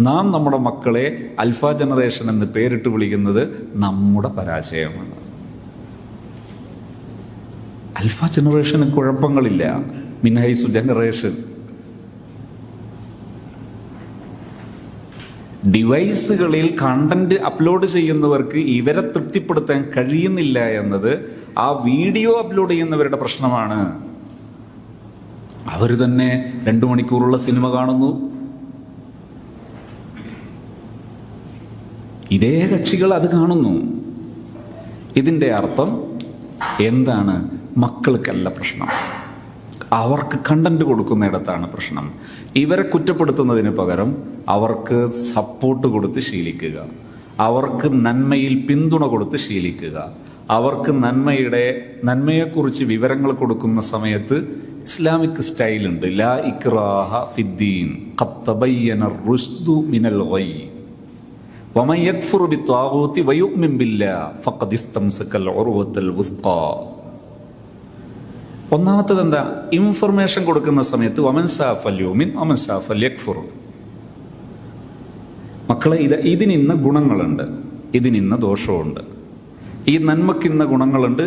നാം നമ്മുടെ മക്കളെ അൽഫ ജനറേഷൻ എന്ന് പേരിട്ട് വിളിക്കുന്നത് നമ്മുടെ പരാജയമാണ്. അൽഫ ജനറേഷന് കുഴപ്പങ്ങളില്ല, മിൻഹൈസു ജനറേഷൻ. ഡിവൈസുകളിൽ കണ്ടന്റ് അപ്ലോഡ് ചെയ്യുന്നവർക്ക് ഇവരെ തൃപ്തിപ്പെടുത്താൻ കഴിയുന്നില്ല എന്നത് ആ വീഡിയോ അപ്ലോഡ് ചെയ്യുന്നവരുടെ പ്രശ്നമാണ്. അവർ തന്നെ 2 മണിക്കൂറുള്ള സിനിമ കാണുന്നു. ഇതേ കക്ഷികൾ അത് കാണുന്നു. ഇതിൻ്റെ അർത്ഥം എന്താണ്? മക്കൾക്കല്ല പ്രശ്നം, അവർക്ക് കണ്ടന്റ് കൊടുക്കുന്നിടത്താണ് പ്രശ്നം. ഇവരെ കുറ്റപ്പെടുത്തുന്നതിന് പകരം അവർക്ക് സപ്പോർട്ട് കൊടുത്ത് ശീലിക്കുക, അവർക്ക് നന്മയിൽ പിന്തുണ കൊടുത്ത് ശീലിക്കുക, അവർക്ക് നന്മയെക്കുറിച്ച് വിവരങ്ങൾ കൊടുക്കുന്ന സമയത്ത് ഇസ്ലാമിക് സ്റ്റൈലുണ്ട്. ലാ ഇക്റാഹ ഫിദ്ദീൻ ഖദ് തബയ്യന റുശ്ദു മിനൽ ഗയ് വമൻ യക്ഫുർ ബിത്വാഗൂതി വയുഅ്മിൻ ബില്ലാഹ് ഫഖദ് ഇസ്തംസകൽ ഉർവത്തുൽ വുസ്ഖാ. ഒന്നാമത്തത് എന്താ? ഇൻഫർമേഷൻ കൊടുക്കുന്ന സമയത്ത് വമൻ ശാഅ ഫല്യുമിൻ വമൻ ശാഅ ഫല്യക്ഫുർ. മക്കളെ, ഇതിനിന്ന ഗുണങ്ങളുണ്ട്, ഇതിനിന്ന ദോഷമുണ്ട്. ഈ നന്മക്കിന്ന ഗുണങ്ങളുണ്ട്,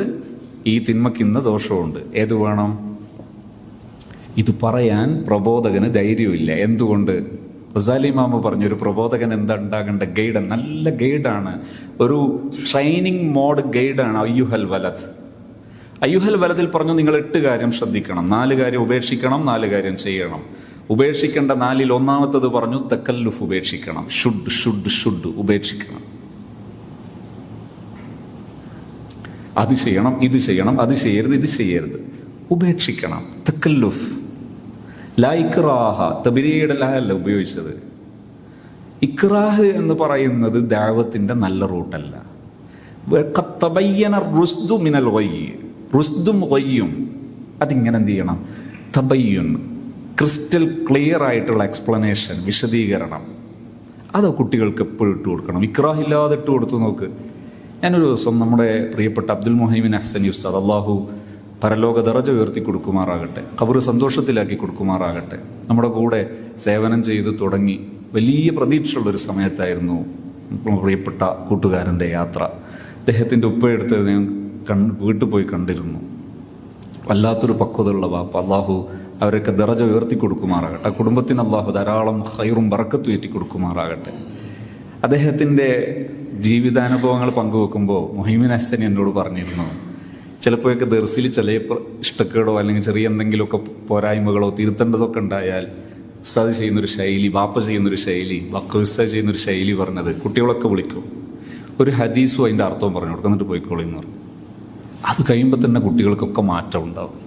ഈ തിന്മക്കിന്ന ദോഷമുണ്ട്. ഏത് വേണം? ഇത് പറയാൻ പ്രബോധകന് ധൈര്യമില്ല. എന്തുകൊണ്ട്? ഗസാലി ഇമാം പറഞ്ഞൊരു പ്രബോധകൻ എന്താ ഉണ്ടാകേണ്ട? ഗൈഡ്, നല്ല ഗൈഡാണ്, ഒരു ട്രെയിനിങ് മോഡ് ഗൈഡാണ്. അയ്യുഹൽ വലദ്, അയ്യുഹൽ വലദിൽ പറഞ്ഞു നിങ്ങൾ 8 കാര്യം ശ്രദ്ധിക്കണം, 4 കാര്യം ഉപേക്ഷിക്കണം, 4 കാര്യം ചെയ്യണം. ഉപേക്ഷിക്കേണ്ട 4-ൽ ഒന്നാമത്തത് പറഞ്ഞു തക്കല്ലുഫ്, ഉപേക്ഷിക്കണം. ഷുഡ് ഉപേക്ഷിക്കണം. അത് ചെയ്യണം, ഇത് ചെയ്യണം, അത് ചെയ്യരുത്, ഇത് ചെയ്യരുത്, ഉപേക്ഷിക്കണം. തക്കല്ലുഫ്. ലാ ഇക്റാഹ, തബ്രീയുടെ ലാ അല്ല ഉപയോഗിച്ചത്. ഇക്റാഹ് എന്ന് പറയുന്നത് ദഅവത്തിന്റെ നല്ല റൂട്ടല്ല. ഖദ് തബയ്യന റുശ്ദു മിനൽ ഗയ്, റുശ്ദും ഗയ്യും അതിങ്ങനെ എന്ത് ചെയ്യണം? തബയ്യുൻ, ക്രിസ്റ്റൽ ക്ലിയർ ആയിട്ടുള്ള എക്സ്പ്ലനേഷൻ, വിശദീകരണം. അത് കുട്ടികൾക്ക് എപ്പോഴും ഇട്ട് കൊടുക്കണം. ഇക്റാഹ് ഇല്ലാതെ ഇട്ട് കൊടുത്തു നോക്ക്. ഞാനൊരു ദിവസം നമ്മുടെ പ്രിയപ്പെട്ട അബ്ദുൽ മുഹൈമിൻ അഹ്സനി ഉസ്താദ്, അള്ളാഹു പരലോക ദറജ ഉയർത്തി കൊടുക്കുമാറാകട്ടെ, ഖബർ സന്തോഷത്തിലാക്കി കൊടുക്കുമാറാകട്ടെ, നമ്മുടെ കൂടെ സേവനം ചെയ്ത് തുടങ്ങി വലിയ പ്രതീക്ഷയുള്ളൊരു സമയത്തായിരുന്നു പ്രിയപ്പെട്ട കൂട്ടുകാരൻ്റെ യാത്ര. അദ്ദേഹത്തിൻ്റെ ഉപ്പയെടുത്ത് ഞാൻ വീട്ടിൽ പോയി കണ്ടിരുന്നു. വല്ലാത്തൊരു പക്വതയുള്ള വാപ്പ. അള്ളാഹു അവരൊക്കെ ദറജ ഉയർത്തി കൊടുക്കുമാറാകട്ടെ, ആ കുടുംബത്തിന് അള്ളാഹു ധാരാളം ഖൈറും ബറക്കത്തും ഏറ്റി കൊടുക്കുമാറാകട്ടെ. അദ്ദേഹത്തിൻ്റെ ജീവിതാനുഭവങ്ങൾ പങ്കുവെക്കുമ്പോൾ മുഹൈമിൻ ഹസനി എന്നോട് പറഞ്ഞിരുന്നു, ചിലപ്പോഴൊക്കെ ദർസിൽ ചില ഇഷ്ടക്കേടോ അല്ലെങ്കിൽ ചെറിയ എന്തെങ്കിലുമൊക്കെ പോരായ്മകളോ തിരുത്തേണ്ടതൊക്കെ ഉണ്ടായാൽ ഉസ്താദ് ചെയ്യുന്നൊരു ശൈലി, ബാപ്പ ചെയ്യുന്നൊരു ശൈലി, ഉസ്താദ് ചെയ്യുന്നൊരു ശൈലി പറഞ്ഞത്, കുട്ടികളൊക്കെ വിളിക്കും, ഒരു ഹദീസും അതിൻ്റെ അർത്ഥവും പറഞ്ഞു കൊടുക്കും, എന്നിട്ട് പോയിക്കോളി എന്ന് പറഞ്ഞു. അത് കഴിയുമ്പോൾ തന്നെ കുട്ടികൾക്കൊക്കെ മാറ്റം ഉണ്ടാവും.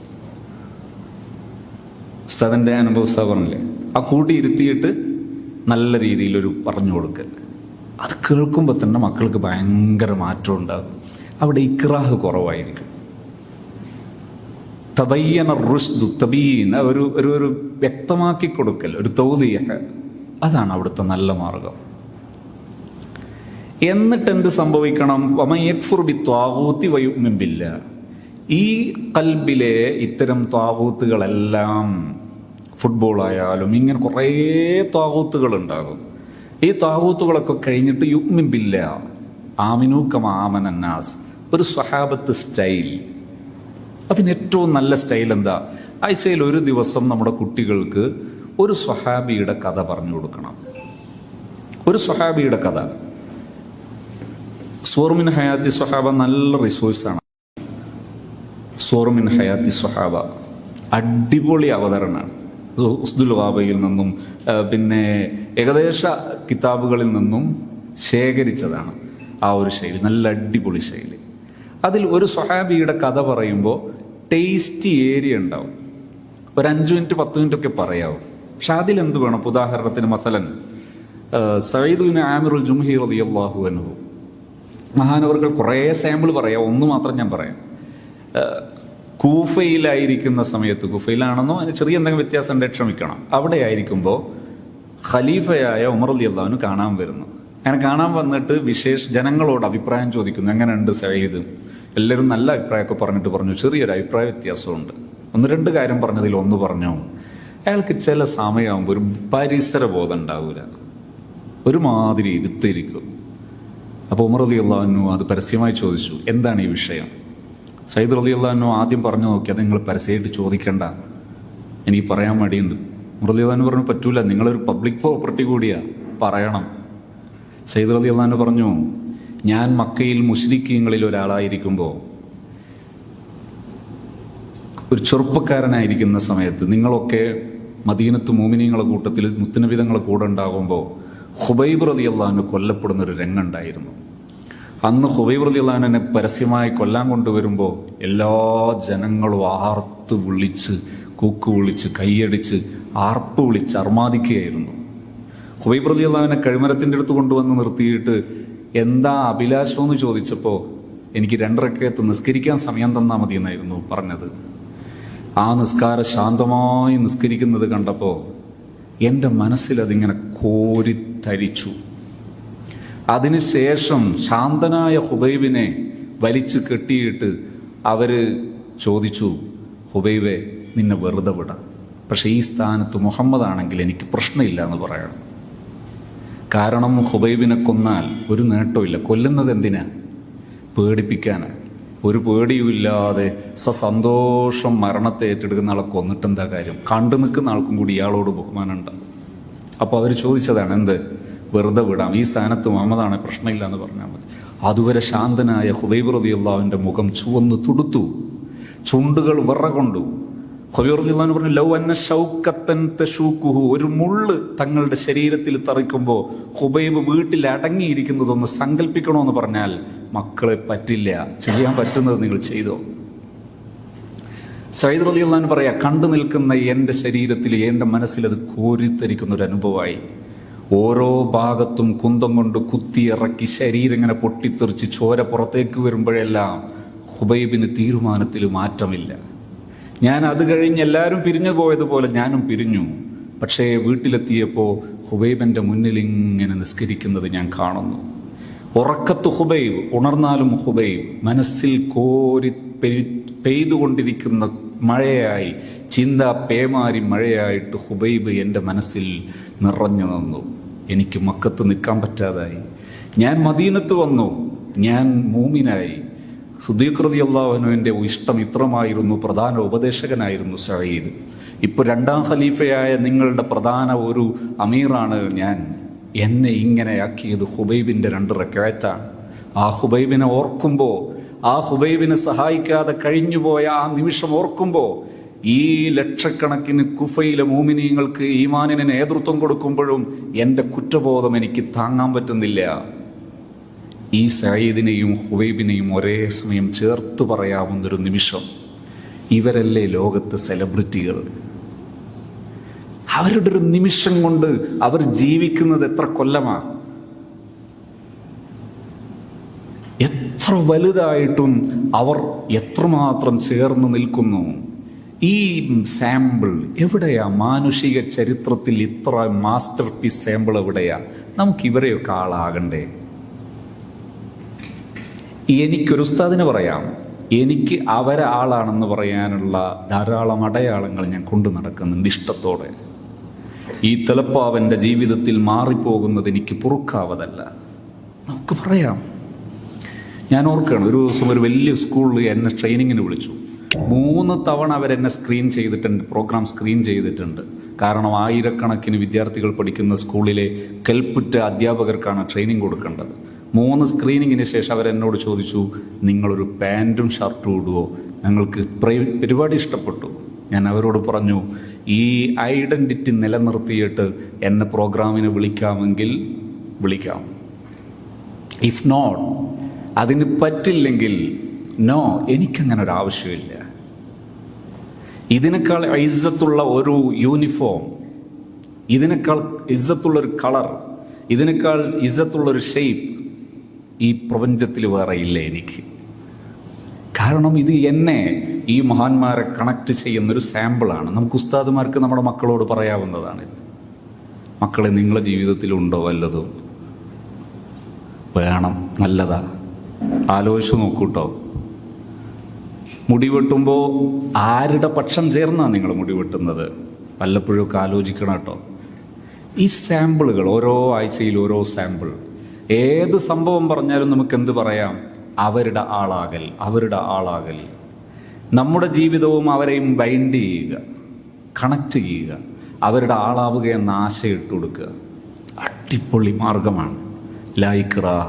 ഉസ്താദിൻ്റെ അനുഭവം ഉസ്താദ് പറഞ്ഞില്ലേ, ആ കൂട്ടി ഇരുത്തിയിട്ട് നല്ല രീതിയിലൊരു പറഞ്ഞു കൊടുക്കൽ, അത് കേൾക്കുമ്പോൾ തന്നെ മക്കൾക്ക് ഭയങ്കര മാറ്റം ഉണ്ടാകും. അവിടെ ഇക്റാഹ് കുറവായിരിക്കും. തബയ്യന റുശ്ദു, തബീൻ, ഒരു വ്യക്തമാക്കി കൊടുക്കൽ, ഒരു തൗദിയഹ, അതാണ് അവിടുത്തെ നല്ല മാർഗം. എന്നിട്ട് എന്ത് സംഭവിക്കണം? വമൻ യക്ഫുർ ബിത്വാഗൂതി വയുഅ്മിൻ ബില്ലാഹ്. ഈ ഖൽബിലെ ഇത്തരം ത്വാഗൂത്തുകളെല്ലാം, ഫുട്ബോളായാലും ഇങ്ങനെ കുറേ ത്വാഗൂത്തുകൾ ഉണ്ടാകും. ഈ ത്വാഗൂത്തുകളൊക്കെ കഴിഞ്ഞിട്ട് യുഅ്മിൻ ബില്ലാഹ്, ആമിനൂ കമാ ആമനൻ നാസ്, ഒരു സ്വഹാബത്ത് സ്റ്റൈൽ. അതിന് ഏറ്റവും നല്ല സ്റ്റൈൽ എന്താ? ആഴ്ചയിൽ ഒരു ദിവസം നമ്മുടെ കുട്ടികൾക്ക് ഒരു സ്വഹാബിയുടെ കഥ പറഞ്ഞു കൊടുക്കണം. ഒരു സ്വഹാബിയുടെ കഥ. സൂറുമിൻ ഹയാത്തി സ്വഹാബ നല്ല റിസോഴ്സാണ്. സൂറുമിൻ ഹയാത്തി സ്വഹാബ അടിപൊളി അവതരണമാണ്. ഉസ്ദുൽ ഗാബയിൽ നിന്നും പിന്നെ ഏകദേശ കിതാബുകളിൽ നിന്നും ശേഖരിച്ചതാണ് ആ ഒരു ശൈലി, നല്ല അടിപൊളി ശൈലി. അതിൽ ഒരു സ്വഹാബിയുടെ കഥ പറയുമ്പോൾ ടേസ്റ്റി ഏരിയ ഉണ്ടാവും. ഒരു 5 മിനിറ്റ് 10 മിനിറ്റ് ഒക്കെ പറയാവും. പക്ഷെ അതിലെന്ത് വേണം? ഉദാഹരണത്തിന് മസലൻ സഈദ് ബിൻ ആമിറുൽ ജുംഹി റളിയല്ലാഹു അൻഹു, മഹാനവറുകൾ കുറേ സാമ്പിൾ പറയാം, ഒന്ന് മാത്രം ഞാൻ പറയാം. കൂഫയിലായിരിക്കുന്ന സമയത്ത്, കൂഫയിലാണെന്നോ അതിന് ചെറിയ എന്തെങ്കിലും വ്യത്യാസം ഉണ്ടെങ്കിൽ ക്ഷമിക്കണം, അവിടെ ആയിരിക്കുമ്പോൾ ഖലീഫയായ ഉമർ റളിയല്ലാഹു അൻഹു കാണാൻ വരുന്നു. അങ്ങനെ കാണാൻ വന്നിട്ട് ജനങ്ങളോട് അഭിപ്രായം ചോദിക്കുന്നു, എങ്ങനെയുണ്ട് സഈദ്? എല്ലാവരും നല്ല അഭിപ്രായമൊക്കെ പറഞ്ഞിട്ട് പറഞ്ഞു, ചെറിയൊരു അഭിപ്രായ വ്യത്യാസമുണ്ട്. 1-2 കാര്യം പറഞ്ഞതിൽ ഒന്ന് പറഞ്ഞു, അയാൾക്ക് ചില സമയമാകുമ്പോൾ ഒരു പരിസര ബോധം ഉണ്ടാവില്ല. ഒരുമാതിരി ഇരുത്തിരിക്കും. അപ്പോൾ ഉമർ റളിയല്ലാഹു അൻഹു അത് പരസ്യമായി ചോദിച്ചു, എന്താണ് ഈ വിഷയം? സയ്യിദ് റളിയല്ലാഹു അൻഹു ആദ്യം പറഞ്ഞു നോക്കി, അത് നിങ്ങൾ പരസ്യമായിട്ട് ചോദിക്കണ്ട, എനിക്ക് പറയാൻ മടിയുണ്ട്. ഉമർ റളിയല്ലാഹു അൻഹു പറഞ്ഞു, പറ്റൂല, നിങ്ങളൊരു പബ്ലിക് പ്രോപ്പർട്ടി കൂടിയാ, പറയണം. സയ്യിദ് റളിയല്ലാഹു അൻഹു പറഞ്ഞു, ഞാൻ മക്കയിൽ മുശ്രിക്കീങ്ങളിൽ ഒരാളായിരിക്കുമ്പോൾ, ഒരു ചെറുപ്പക്കാരനായിരിക്കുന്ന സമയത്ത്, നിങ്ങളൊക്കെ മദീനത്ത് മോമിനീങ്ങളുടെ കൂട്ടത്തിൽ മുത്തുനബി തങ്ങളുടെ കൂടെ ഉണ്ടാകുമ്പോൾ ഖുബൈബ് റളിയല്ലാഹു അൻഹു കൊല്ലപ്പെടുന്ന ഒരു രംഗമുണ്ടായിരുന്നു. അന്ന് ഖുബൈബ് റളിയല്ലാഹു അൻഹുവിനെ പരസ്യമായി കൊല്ലാൻ കൊണ്ടുവരുമ്പോൾ എല്ലാ ജനങ്ങളും ആർത്ത് വിളിച്ച്, കൂക്ക് വിളിച്ച്, കൈയടിച്ച്, ആർപ്പ് വിളിച്ച് അർമാദിക്കുകയായിരുന്നു. ഖുബൈബ് റളിയല്ലാഹു അൻഹുവിനെ കഴുമരത്തിൻ്റെ അടുത്ത് കൊണ്ടുവന്ന് നിർത്തിയിട്ട് എന്താ അഭിലാഷം എന്ന് ചോദിച്ചപ്പോൾ, എനിക്ക് 2 റക്അത്ത് നിസ്കരിക്കാൻ സമയം തന്നാൽ മതി എന്നായിരുന്നു പറഞ്ഞത്. ആ നിസ്കാരം ശാന്തമായി നിസ്കരിക്കുന്നത് കണ്ടപ്പോൾ എൻ്റെ മനസ്സിലതിങ്ങനെ കോരിത്തരിച്ചു. അതിനുശേഷം ശാന്തനായ ഹുബൈബിനെ വലിച്ചു കെട്ടിയിട്ട് അവർ ചോദിച്ചു, ഹുബൈബെ, നിന്നെ വെറുതെ വിടാം, പക്ഷേ ഈ സ്ഥാനത്ത് മുഹമ്മദ് ആണെങ്കിൽ എനിക്ക് പ്രശ്നമില്ല എന്ന് പറയണം. കാരണം ഹുബൈബിനെ കൊന്നാൽ ഒരു നേട്ടമില്ല. കൊല്ലുന്നത് എന്തിനാ? പേടിപ്പിക്കാനാണ്. ഒരു പേടിയുമില്ലാതെ സന്തോഷം മരണത്തെ ഏറ്റെടുക്കുന്ന ആളെ കൊന്നിട്ട് എന്താ കാര്യം? കണ്ടു നിൽക്കുന്ന ആൾക്കും കൂടി ഇയാളോട് ബഹുമാനം ഉണ്ടാവും. അപ്പോൾ അവർ ചോദിച്ചതാണ്, എന്ത്, വെറുതെ വിടാം, ഈ സ്ഥാനത്ത് മുഹമ്മദാണ്, പ്രശ്നമില്ല എന്ന് പറഞ്ഞാൽ മതി. അതുവരെ ശാന്തനായ ഹുബൈബ് റളിയല്ലാഹുവിൻ്റെ മുഖം ചുവന്ന് തുടുത്തു, ചുണ്ടുകൾ വിറകൊണ്ടു. ഹുബൈബ് റളിയല്ലാഹു അൻഹു പറഞ്ഞു, ലൗ അന്ന ശൗക്കത്തൻ തശൂക്കുഹു, ഒരു മുള്ള് തങ്ങളുടെ ശരീരത്തിൽ തറിക്കുമ്പോൾ ഹുബൈബ് വീട്ടിൽ അടങ്ങിയിരിക്കുന്നതൊന്ന് സങ്കല്പിക്കണമെന്ന് പറഞ്ഞാൽ, മക്കളെ പറ്റില്ല, ചെയ്യാൻ പറ്റുന്നത് നിങ്ങൾ ചെയ്തോ. സയ്യിദ് റളിയല്ലാഹു അൻഹു പറയാ, കണ്ടു നിൽക്കുന്ന എൻ്റെ ശരീരത്തിൽ, എൻ്റെ മനസ്സിൽ അത് കോരിത്തരിക്കുന്ന ഒരു അനുഭവമായി. ഓരോ ഭാഗത്തും കുന്തം കൊണ്ട് കുത്തിയിറക്കി ശരീരം ഇങ്ങനെ പൊട്ടിത്തെറിച്ച് ചോര പുറത്തേക്ക് വരുമ്പോഴെല്ലാം ഹുബൈബിന് തീരുമാനത്തിൽ മാറ്റമില്ല. ഞാൻ അത് കഴിഞ്ഞ് എല്ലാവരും പിരിഞ്ഞു പോയതുപോലെ ഞാനും പിരിഞ്ഞു. പക്ഷേ വീട്ടിലെത്തിയപ്പോൾ ഹുബൈബിൻ്റെ മുന്നിൽ ഇങ്ങനെ നിസ്കരിക്കുന്നത് ഞാൻ കാണുന്നു. ഉറക്കത്ത് ഹുബൈബ്, ഉണർന്നാലും ഹുബൈബ്, മനസ്സിൽ കോരി പെയ്തുകൊണ്ടിരിക്കുന്ന മഴയായി, ചിന്ത പേമാരി മഴയായിട്ട് ഹുബൈബ് എൻ്റെ മനസ്സിൽ നിറഞ്ഞു നിന്നു. എനിക്ക് മക്കത്ത് നിൽക്കാൻ പറ്റാതായി. ഞാൻ മദീനത്ത് വന്നു, ഞാൻ മൂമിനായി. സിദ്ദീഖ് റളിയല്ലാഹു അൻഹുവിൻ്റെ ഇഷ്ടം ഇത്രമായിരുന്നു, പ്രധാന ഉപദേശകനായിരുന്നു സഈദ്. ഇപ്പോൾ 2ാം ഖലീഫയായ നിങ്ങളുടെ പ്രധാന ഒരു അമീറാണ് ഞാൻ. എന്നെ ഇങ്ങനെയാക്കിയത് ഹുബൈബിൻ്റെ 2 റക്അത്താണ്. ആ ഹുബൈബിനെ ഓർക്കുമ്പോൾ, ആ ഹുബൈബിനെ സഹായിക്കാതെ കഴിഞ്ഞുപോയ ആ നിമിഷം ഓർക്കുമ്പോൾ, ഈ ലക്ഷക്കണക്കിന് കുഫയിലെ മോമിനീങ്ങൾക്ക് ഈമാനിന് നേതൃത്വം കൊടുക്കുമ്പോഴും എൻ്റെ കുറ്റബോധം എനിക്ക് താങ്ങാൻ പറ്റുന്നില്ല. ഈ സഈദിനെയും ഹുബൈബിനെയും ഒരേ സമയം ചേർത്ത് പറയാവുന്നൊരു നിമിഷം. ഇവരല്ലേ ലോകത്തെ സെലിബ്രിറ്റികൾ? അവരുടെ ഒരു നിമിഷം കൊണ്ട് അവർ ജീവിക്കുന്നത് എത്ര കൊല്ലമാണ്. എത്ര വലുതായിട്ടും അവർ എത്രമാത്രം ചേർന്ന് നിൽക്കുന്നു. ഈ സാമ്പിൾ എവിടെയാ? മാനുഷിക ചരിത്രത്തിൽ ഇത്ര മാസ്റ്റർ പീസ് സാമ്പിൾ എവിടെയാ? നമുക്ക് ഇവരെയൊക്കെ ആളാകണ്ടേ? എനിക്കൊരു ഉസ്താദിന് പറയാം, എനിക്ക് അവരെ ആളാണെന്ന് പറയാനുള്ള ധാരാളം അടയാളങ്ങൾ ഞാൻ കൊണ്ടു നടക്കുന്നുണ്ട് ഇഷ്ടത്തോടെ. ഈ തെലപ്പാവൻ്റെ ജീവിതത്തിൽ മാറിപ്പോകുന്നത് എനിക്ക് പൊറുക്കാവതല്ല. നമുക്ക് പറയാം. ഞാൻ ഓർക്കുകയാണ്, ഒരു ദിവസം ഒരു വലിയ സ്കൂളിൽ എന്നെ ട്രെയിനിങ്ങിന് വിളിച്ചു. 3 തവണ അവരെന്നെ സ്ക്രീൻ ചെയ്തിട്ടുണ്ട്, പ്രോഗ്രാം സ്ക്രീൻ ചെയ്തിട്ടുണ്ട്. കാരണം ആയിരക്കണക്കിന് വിദ്യാർത്ഥികൾ പഠിക്കുന്ന സ്കൂളിലെ കെൽപ്പുറ്റ അധ്യാപകർക്കാണ് ട്രെയിനിങ് കൊടുക്കേണ്ടത്. 3 സ്ക്രീനിങ്ങിന് ശേഷം അവരെന്നോട് ചോദിച്ചു, നിങ്ങളൊരു പാൻറ്റും ഷർട്ടും ഇടുവോ? ഞങ്ങൾക്ക് പരിപാടി ഇഷ്ടപ്പെട്ടു. ഞാൻ അവരോട് പറഞ്ഞു, ഈ ഐഡൻറ്റിറ്റി നിലനിർത്തിയിട്ട് എന്നെ പ്രോഗ്രാമിന് വിളിക്കാമെങ്കിൽ വിളിക്കാം. ഇഫ് നോട്ട്, അതിന് പറ്റില്ലെങ്കിൽ നോ, എനിക്കങ്ങനെ ഒരു ആവശ്യമില്ല. ഇതിനേക്കാൾ ഇസ്സത്തുള്ള ഒരു യൂണിഫോം, ഇതിനേക്കാൾ ഇസ്സത്തുള്ളൊരു കളർ, ഇതിനേക്കാൾ ഇസ്സത്തുള്ളൊരു ഷേപ്പ് ഈ പ്രപഞ്ചത്തിൽ വേറെ ഇല്ല എനിക്ക്. കാരണം ഇത് എന്നെ, ഈ മഹാന്മാരെ കണക്ട് ചെയ്യുന്നൊരു സാമ്പിളാണ്. നമുക്ക് ഉസ്താദുമാർക്ക് നമ്മുടെ മക്കളോട് പറയാവുന്നതാണിത്. മക്കളെ, നിങ്ങളുടെ ജീവിതത്തിലുണ്ടോ വല്ലതും? വേണം, നല്ലതാ, ആലോചിച്ച് നോക്കൂട്ടോ. മുടി വെട്ടുമ്പോൾ ആരുടെ പക്ഷം ചേർന്നാണ് നിങ്ങൾ മുടി വെട്ടുന്നത്? വല്ലപ്പോഴൊക്കെ ആലോചിക്കണം കേട്ടോ. ഈ സാമ്പിളുകൾ ഓരോ ആഴ്ചയിൽ ഓരോ സാമ്പിൾ, ഏത് സംഭവം പറഞ്ഞാലും നമുക്ക് എന്ത് പറയാം? അവരുടെ ആളാകൽ, അവരുടെ ആളാകൽ. നമ്മുടെ ജീവിതവും അവരെയും ബൈൻഡ് ചെയ്യുക, കണക്ട് ചെയ്യുക, അവരുടെ ആളാവുക എന്ന ആശയം ഇട്ട് കൊടുക്കുക. അടിപൊളി മാർഗമാണ്. ലാ ഇക്റാഹ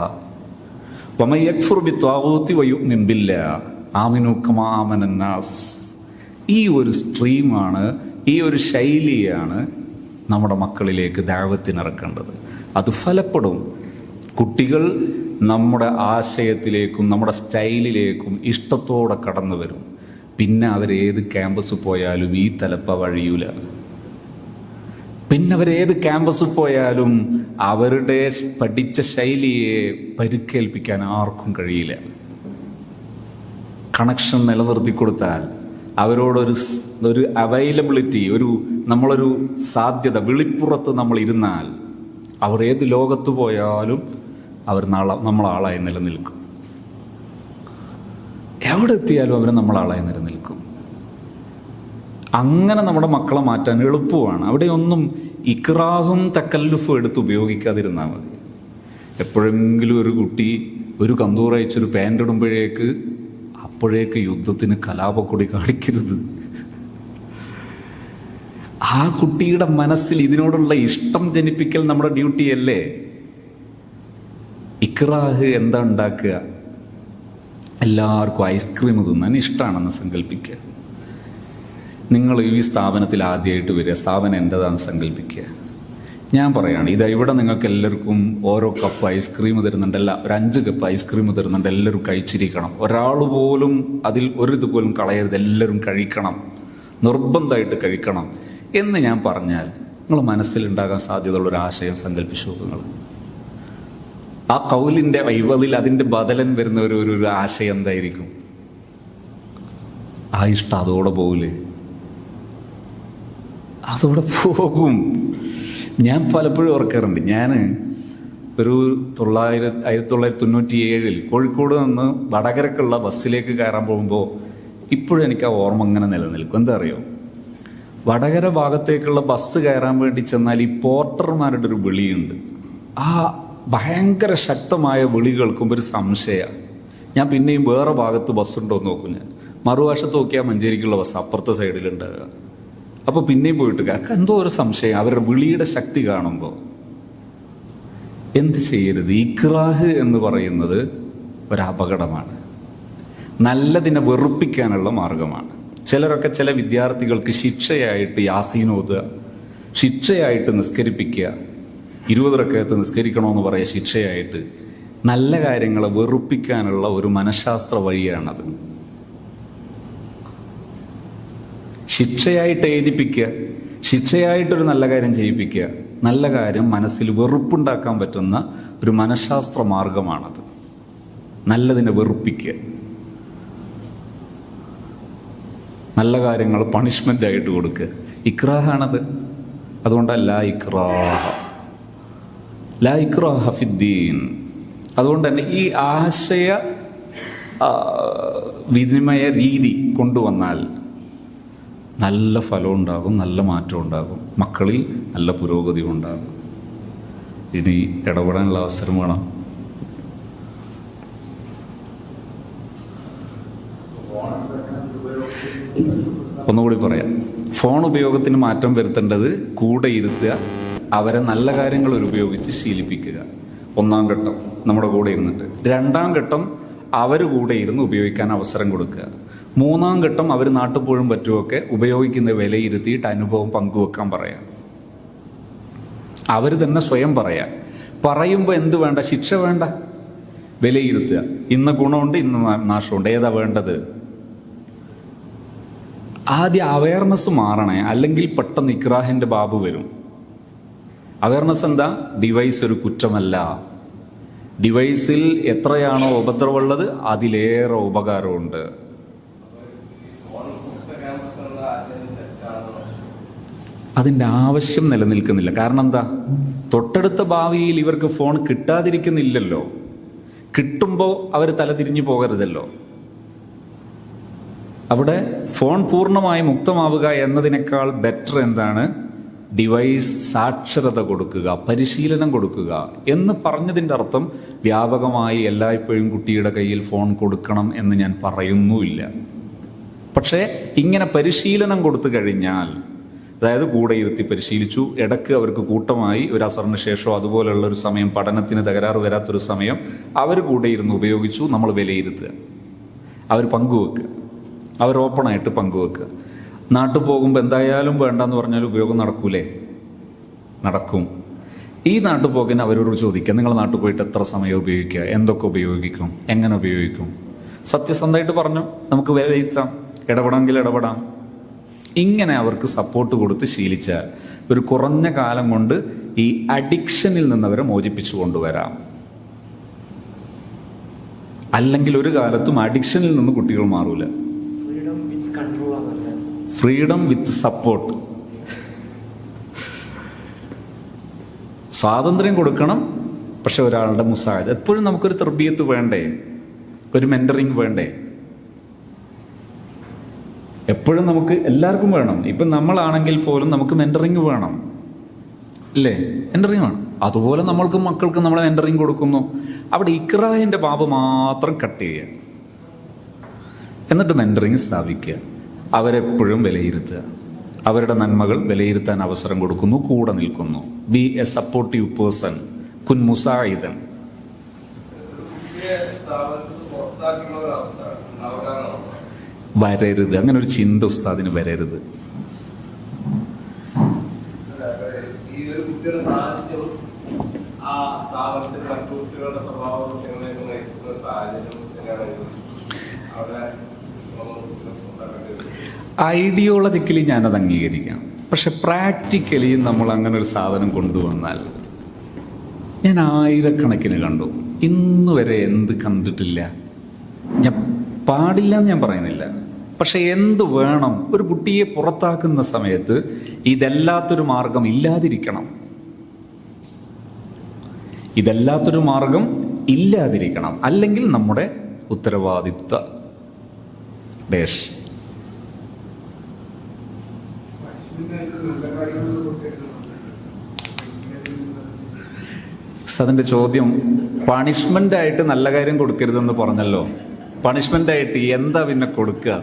വമൻ യക്ഫുർ ബിത്വാഗൂതി വയുമിൻ ബില്ലാഹ് ആമിനൂ കമാ ആമനൻ നാസ്. ഈ ഒരു സ്ട്രീമാണ്, ഈ ഒരു ശൈലിയാണ് നമ്മുടെ മക്കളിലേക്ക് ദഅവത്തിനിറക്കേണ്ടത്. അത് ഫലപ്പെടും. കുട്ടികൾ നമ്മുടെ ആശയത്തിലേക്കും നമ്മുടെ സ്റ്റൈലിലേക്കും ഇഷ്ടത്തോടെ കടന്നു വരും. പിന്നെ അവരേത് ക്യാമ്പസ് പോയാലും ഈ തലപ്പ വഴിയൂല. പിന്നെ അവരേത് ക്യാമ്പസ് പോയാലും അവരുടെ പഠിച്ച ശൈലിയെ പരിക്കേൽപ്പിക്കാൻ ആർക്കും കഴിയില്ല. കണക്ഷൻ നിലനിർത്തി കൊടുത്താൽ, അവരോടൊരു അവൈലബിലിറ്റി, നമ്മളൊരു സാധ്യത, വിളിപ്പുറത്ത് നമ്മൾ ഇരുന്നാൽ, അവർ ഏത് ലോകത്ത് പോയാലും അവർ നമ്മളാളായി നിലനിൽക്കും. എവിടെ എത്തിയാലും അവർ നമ്മളാളായി നിലനിൽക്കും. അങ്ങനെ നമ്മുടെ മക്കളെ മാറ്റാൻ എളുപ്പമാണ്. അവിടെയൊന്നും ഇക്റാഹും തക്കല്ലുഫും എടുത്ത് ഉപയോഗിക്കാതിരുന്നാൽ മതി. എപ്പോഴെങ്കിലും ഒരു കുട്ടി ഒരു കന്തൂറയച്ചൊരു പാൻ്റ് ഇടുമ്പോഴേക്ക് അപ്പോഴേക്ക് യുദ്ധത്തിന് കലാപക്കൊടി കാണിക്കരുത്. ആ കുട്ടിയുടെ മനസ്സിൽ ഇതിനോടുള്ള ഇഷ്ടം ജനിപ്പിക്കൽ നമ്മുടെ ഡ്യൂട്ടിയല്ലേ? ഇക്റാഹ് എന്താ ഉണ്ടാക്കുക? എല്ലാവർക്കും ഐസ്ക്രീം തിന്നാൻ ഇഷ്ടമാണെന്ന് സങ്കല്പിക്കുക. നിങ്ങൾ ഈ സ്ഥാപനത്തിൽ ആദ്യമായിട്ട് വരിക, സ്ഥാപനം എൻ്റെതാണെന്ന് സങ്കല്പിക്കുക. ഞാൻ പറയുകയാണ്, ഇവിടെ നിങ്ങൾക്ക് എല്ലാവർക്കും ഓരോ കപ്പ് ഐസ്ക്രീം തരുന്നുണ്ട്, ഒരു 5 കപ്പ് ഐസ്ക്രീം തരുന്നുണ്ട്. എല്ലാവരും കഴിച്ചിരിക്കണം. ഒരാൾ പോലും അതിൽ ഒരിതുപോലും കളയരുത്. എല്ലാവരും കഴിക്കണം, നിർബന്ധമായിട്ട് കഴിക്കണം എന്ന് ഞാൻ പറഞ്ഞാൽ നിങ്ങൾ മനസ്സിലുണ്ടാകാൻ സാധ്യതയുള്ള ഒരു ആശയം സങ്കല്പിച്ചു നോക്കുക. ആ കൗലിൻ്റെ വൈവതിൽ അതിൻ്റെ ബദലൻ വരുന്ന ഒരു ആശയം എന്തായിരിക്കും? ആ ഇഷ്ടം അതോടെ പോകില്ലേ? അതോടെ പോകും. ഞാൻ പലപ്പോഴും ഓർക്കാറുണ്ട്. ഞാൻ ഒരു 1997 കോഴിക്കോട് നിന്ന് വടകരക്കുള്ള ബസ്സിലേക്ക് കയറാൻ പോകുമ്പോൾ ഇപ്പോഴും എനിക്ക് ആ ഓർമ്മ ഇങ്ങനെ നിലനിൽക്കും. എന്താ അറിയോ? വടകര ഭാഗത്തേക്കുള്ള ബസ് കയറാൻ വേണ്ടി ചെന്നാൽ ഈ പോർട്ടർമാരുടെ ഒരു വിളിയുണ്ട്. ആ ഭയങ്കര ശക്തമായ വിളി കേൾക്കുമ്പോൾ ഒരു സംശയമാണ്. ഞാൻ പിന്നെയും വേറെ ഭാഗത്ത് ബസ്സുണ്ടോ എന്ന് നോക്കും. ഞാൻ മറുവശത്ത് നോക്കിയാൽ മഞ്ചേരിക്കുള്ള ബസ് അപ്പുറത്തെ സൈഡിലുണ്ടാകുക. അപ്പോൾ പിന്നെയും പോയിട്ട് എന്തോ ഒരു സംശയം അവരുടെ വിളിയുടെ ശക്തി കാണുമ്പോൾ. എന്ത് ചെയ്യരുത്? ഇക്റാഹ് എന്ന് പറയുന്നത് ഒരപകടമാണ്. നല്ലതിനെ വെറുപ്പിക്കാനുള്ള മാർഗമാണ്. ചിലരൊക്കെ ചില വിദ്യാർത്ഥികൾക്ക് ശിക്ഷയായിട്ട് യാസീൻ ഓതുക, ശിക്ഷയായിട്ട് നിസ്കരിപ്പിക്കുക, 20 റക്അത്ത് നിസ്കരിക്കണമെന്ന് പറയുക ശിക്ഷയായിട്ട്. നല്ല കാര്യങ്ങളെ വെറുപ്പിക്കാനുള്ള ഒരു മനഃശാസ്ത്ര വഴിയാണത്. ശിക്ഷയായിട്ട് എഴുതിപ്പിക്കുക, ശിക്ഷയായിട്ടൊരു നല്ല കാര്യം ചെയ്യിപ്പിക്കുക, നല്ല കാര്യം മനസ്സിൽ വെറുപ്പുണ്ടാക്കാൻ പറ്റുന്ന ഒരു മനഃശാസ്ത്ര മാർഗമാണത്. നല്ലതിനെ വെറുപ്പിക്കുക, നല്ല കാര്യങ്ങൾ പണിഷ്മെൻ്റ് ആയിട്ട് കൊടുക്കുക. ഇക്റാഹാണത്. അതുകൊണ്ടല്ല ലാ ഇക്റാഹ ഫിദ്ദീൻ. അതുകൊണ്ട് തന്നെ ഈ ആശയ വിനിമയ രീതി കൊണ്ടുവന്നാൽ നല്ല ഫലം ഉണ്ടാകും, നല്ല മാറ്റം ഉണ്ടാകും, മക്കളിൽ നല്ല പുരോഗതി ഉണ്ടാകും. ഇനി ഇടപെടാനുള്ള അവസരം വേണം. ഒന്നുകൂടി പറയാം. ഫോൺ ഉപയോഗത്തിന് മാറ്റം വരുത്തേണ്ടത് കൂടെ ഇരുത്തുക, അവരെ നല്ല കാര്യങ്ങൾ ഉപയോഗിച്ച് ശീലിപ്പിക്കുക. 1-ാം ഘട്ടം നമ്മുടെ കൂടെ ഇരുന്നിട്ട്. 2-ാം ഘട്ടം അവർ കൂടെ ഇരുന്ന് ഉപയോഗിക്കാൻ അവസരം കൊടുക്കുക. 3-ാം ഘട്ടം അവർ നാട്ടുപോഴും പറ്റുമൊക്കെ ഉപയോഗിക്കുന്ന വിലയിരുത്തിയിട്ട് അനുഭവം പങ്കുവെക്കാൻ പറയാം. അവർ തന്നെ സ്വയം പറയാം. പറയുമ്പോൾ എന്ത് വേണ്ട? ശിക്ഷ വേണ്ട, വിലയിരുത്തുക. ഇന്ന ഗുണമുണ്ട്, ഇന്ന നാശമുണ്ട്, ഏതാ വേണ്ടത്? ആദ്യം അവയർനെസ് മാറണേ, അല്ലെങ്കിൽ പെട്ടെന്ന് ഇക്റാഹിന്റെ ബാബു വരും. അവയർനെസ് എന്താ? ഡിവൈസ് ഒരു കുറ്റമല്ല. ഡിവൈസിൽ എത്രയാണോ ഉപദ്രവമുള്ളത് അതിലേറെ ഉപകാരമുണ്ട്. അതിൻ്റെ ആവശ്യം നിലനിൽക്കുന്നില്ല. കാരണം എന്താ? തൊട്ടടുത്ത ഭാവിയിൽ ഇവർക്ക് ഫോൺ കിട്ടാതിരിക്കുന്നില്ലല്ലോ. കിട്ടുമ്പോൾ അവർ തലതിരിഞ്ഞു പോകരുതല്ലോ. അവിടെ ഫോൺ പൂർണ്ണമായി മുക്തമാവുക എന്നതിനേക്കാൾ ബെറ്റർ എന്താണ്? ഡിവൈസ് സാക്ഷരത കൊടുക്കുക, പരിശീലനം കൊടുക്കുക എന്ന് പറഞ്ഞതിൻ്റെ അർത്ഥം വ്യാപകമായി എല്ലായ്പ്പോഴും കുട്ടിയുടെ കയ്യിൽ ഫോൺ കൊടുക്കണം എന്ന് ഞാൻ പറയുന്നുമില്ല. പക്ഷേ ഇങ്ങനെ പരിശീലനം കൊടുത്തു കഴിഞ്ഞാൽ, അതായത് കൂടെ ഇരുത്തി പരിശീലിച്ചു, ഇടയ്ക്ക് അവർക്ക് കൂട്ടമായി ഒരു അസറിന് ശേഷമോ അതുപോലുള്ള ഒരു സമയം, പഠനത്തിന് തകരാറ് വരാത്തൊരു സമയം അവർ കൂടെ ഇരുന്ന് ഉപയോഗിച്ചു, നമ്മൾ വിലയിരുത്തുക, അവർ പങ്കുവെക്കുക, അവർ ഓപ്പണായിട്ട് പങ്കുവെക്കുക. നാട്ടിൽ പോകുമ്പോൾ എന്തായാലും വേണ്ടെന്ന് പറഞ്ഞാൽ ഉപയോഗം നടക്കൂലേ? നടക്കും. ഈ നാട്ടിൽ പോകാൻ അവരോട് ചോദിക്കുക, നിങ്ങൾ നാട്ടിൽ പോയിട്ട് എത്ര സമയം ഉപയോഗിക്കുക, എന്തൊക്കെ ഉപയോഗിക്കും, എങ്ങനെ ഉപയോഗിക്കും? സത്യസന്ധമായിട്ട് പറഞ്ഞു, നമുക്ക് വിലയിരുത്താം, ഇടപെടാമെങ്കിൽ ഇടപെടാം. ഇങ്ങനെ അവർക്ക് സപ്പോർട്ട് കൊടുത്ത് ശീലിച്ചാൽ ഒരു കുറഞ്ഞ കാലം കൊണ്ട് ഈ അഡിക്ഷനിൽ നിന്ന് അവരെ മോചിപ്പിച്ചു കൊണ്ടുവരാം. അല്ലെങ്കിൽ ഒരു കാലത്തും അഡിക്ഷനിൽ നിന്ന് കുട്ടികൾ മാറൂല. Freedom with support. സ്വാതന്ത്ര്യം കൊടുക്കണം, പക്ഷെ ഒരാളുടെ മുസാഹിദ്. എപ്പോഴും നമുക്കൊരു തർബിയത്ത് വേണ്ടേ, ഒരു മെന്ററിങ് വേണ്ടേ? എപ്പോഴും നമുക്ക് എല്ലാവർക്കും വേണം. ഇപ്പം നമ്മളാണെങ്കിൽ പോലും നമുക്ക് മെന്ററിങ് വേണം, അല്ലേ? മെന്ററിങ് വേണം. അതുപോലെ നമ്മൾക്ക് മക്കൾക്ക് നമ്മൾ മെന്ററിങ് കൊടുക്കുന്നു. അവിടെ ഇക്റാഹിന്റെ ബാബ് മാത്രം കട്ട് ചെയ്യുക, എന്നിട്ട് മെന്ററിങ് സ്ഥാപിക്കുക. അവരെപ്പോഴും വിലയിരുത്തുക, അവരുടെ നന്മകൾ വിലയിരുത്താൻ അവസരം കൊടുക്കുന്നു, കൂടെ നിൽക്കുന്നു. ബി എ സപ്പോർട്ടീവ് പേഴ്സൺ, കുൻ മുസായിദൻ. വരരുത്, അങ്ങനെ ഒരു ചിന്ത ഉസ്താദിന് വരരുത്. ഐഡിയോളജിക്കലി ഞാനത് അംഗീകരിക്കാം, പക്ഷെ പ്രാക്ടിക്കലി നമ്മൾ അങ്ങനെ ഒരു സാധനം കൊണ്ടുവന്നാൽ, ഞാൻ ആയിരക്കണക്കിന് കണ്ടു, ഇന്ന് വരെ എന്ത് കണ്ടിട്ടില്ല. ഞാൻ പാടില്ല എന്ന് ഞാൻ പറയുന്നില്ല, പക്ഷെ എന്ത് വേണം? ഒരു കുട്ടിയെ പുറത്താക്കുന്ന സമയത്ത് ഇതല്ലാത്തൊരു മാർഗം ഇല്ലാതിരിക്കണം, ഇതല്ലാത്തൊരു മാർഗം ഇല്ലാതിരിക്കണം. അല്ലെങ്കിൽ നമ്മുടെ ഉത്തരവാദിത്വ ഡേഷ്. അതിന്റെ ചോദ്യം, പണിഷ്മെന്റ് ആയിട്ട് നല്ല കാര്യം കൊടുക്കരുതെന്ന് പറഞ്ഞല്ലോ. പണിഷ്മെന്റ് ആയിട്ട് എന്താ പിന്നെ കൊടുക്കുക?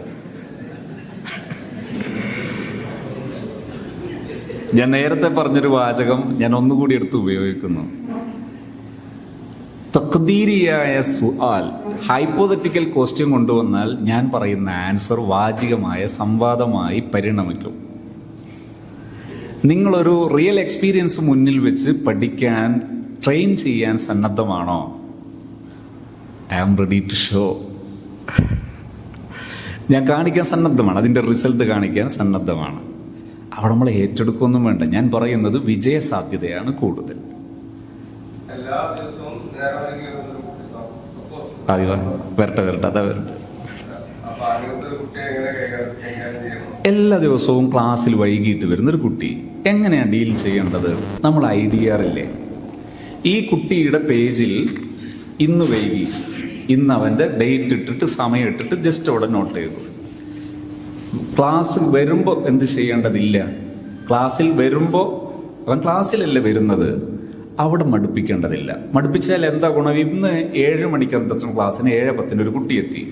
ഞാൻ നേരത്തെ പറഞ്ഞൊരു വാചകം ഞാൻ ഒന്നുകൂടി എടുത്ത് ഉപയോഗിക്കുന്നു. തഖ്ദീരിയായ സുആൽ, ഹൈപ്പോതറ്റിക്കൽ ക്വസ്റ്റ്യൻ കൊണ്ടുവന്നാൽ ഞാൻ പറയുന്ന ആൻസർ വാചികമായ സംവാദമായി പരിണമിക്കും. നിങ്ങളൊരു റിയൽ എക്സ്പീരിയൻസ് മുന്നിൽ വെച്ച് പഠിക്കാൻ, ട്രെയിൻ ചെയ്യാൻ സന്നദ്ധമാണോ? I am ready to show. ഞാൻ കാണിക്കാൻ സന്നദ്ധമാണ്, അതിൻ്റെ റിസൾട്ട് കാണിക്കാൻ സന്നദ്ധമാണ്. അവിടെ നമ്മൾ ഏറ്റെടുക്കൊന്നും വേണ്ട. ഞാൻ പറയുന്നത് വിജയ സാധ്യതയാണ് കൂടുതൽ. വരട്ടെ, അതാ വരട്ടെ. എല്ലാ ദിവസവും ക്ലാസ്സിൽ വൈകിട്ട് വരുന്നൊരു കുട്ടി എങ്ങനെയാണ് ഡീൽ ചെയ്യേണ്ടത്? നമ്മൾ ഐഡിയറില്ലേ? ഈ കുട്ടിയുടെ പേജിൽ ഇന്ന് വൈകി, ഇന്ന് അവൻ്റെ ഡേറ്റ് ഇട്ടിട്ട് സമയം ഇട്ടിട്ട് ജസ്റ്റ് അവിടെ നോട്ട് ചെയ്തു. ക്ലാസ്സിൽ വരുമ്പോൾ എന്ത് ചെയ്യേണ്ടതില്ല? ക്ലാസ്സിൽ വരുമ്പോൾ അവൻ ക്ലാസ്സിലല്ലേ വരുന്നത്, അവിടെ മടുപ്പിക്കേണ്ടതില്ല. മടുപ്പിച്ചാൽ എന്താ ഗുണം? ഇന്ന് 7 മണിക്ക് എത്തുന്ന ക്ലാസ്സിന് 7:10 ഒരു കുട്ടി എത്തി.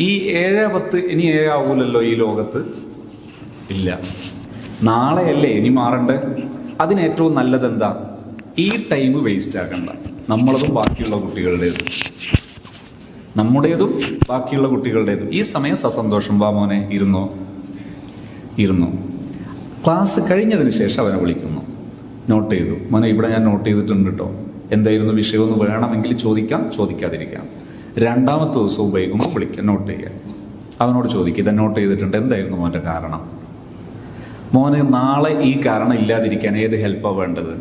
ഈ 7:10 ഇനി 7 ആവൂലല്ലോ ഈ ലോകത്ത്, ഇല്ല. നാളെയല്ലേ ഇനി മാറണ്ടേ? അതിന് ഏറ്റവും നല്ലത് എന്താ? ഈ ടൈം വേസ്റ്റ് ആക്കണ്ട. നമ്മളതും ബാക്കിയുള്ള കുട്ടികളുടേതും, നമ്മുടേതും ബാക്കിയുള്ള കുട്ടികളുടേതും. ഈ സമയം സസന്തോഷം വാ മോനെ ഇരുന്നോ. ക്ലാസ് കഴിഞ്ഞതിന് ശേഷം അവനെ വിളിക്കുന്നു, നോട്ട് ചെയ്തു. മോനെ ഇവിടെ ഞാൻ നോട്ട് ചെയ്തിട്ടുണ്ട് കേട്ടോ, എന്തായിരുന്നു വിഷയമെന്ന് വേണമെങ്കിൽ ചോദിക്കാം, ചോദിക്കാതിരിക്കാം. 2ാമത്തെ ദിവസവും വൈകുമ്പോൾ വിളിക്കാം, നോട്ട് ചെയ്യാം. അവനോട് ചോദിക്കുക, ഇത് നോട്ട് ചെയ്തിട്ടുണ്ട്, എന്തായിരുന്നു മോൻ്റെ കാരണം? മോന് നാളെ ഈ കാരണം ഇല്ലാതിരിക്കാൻ ഏത് ഹെൽപ്പാണ് വേണ്ടത്?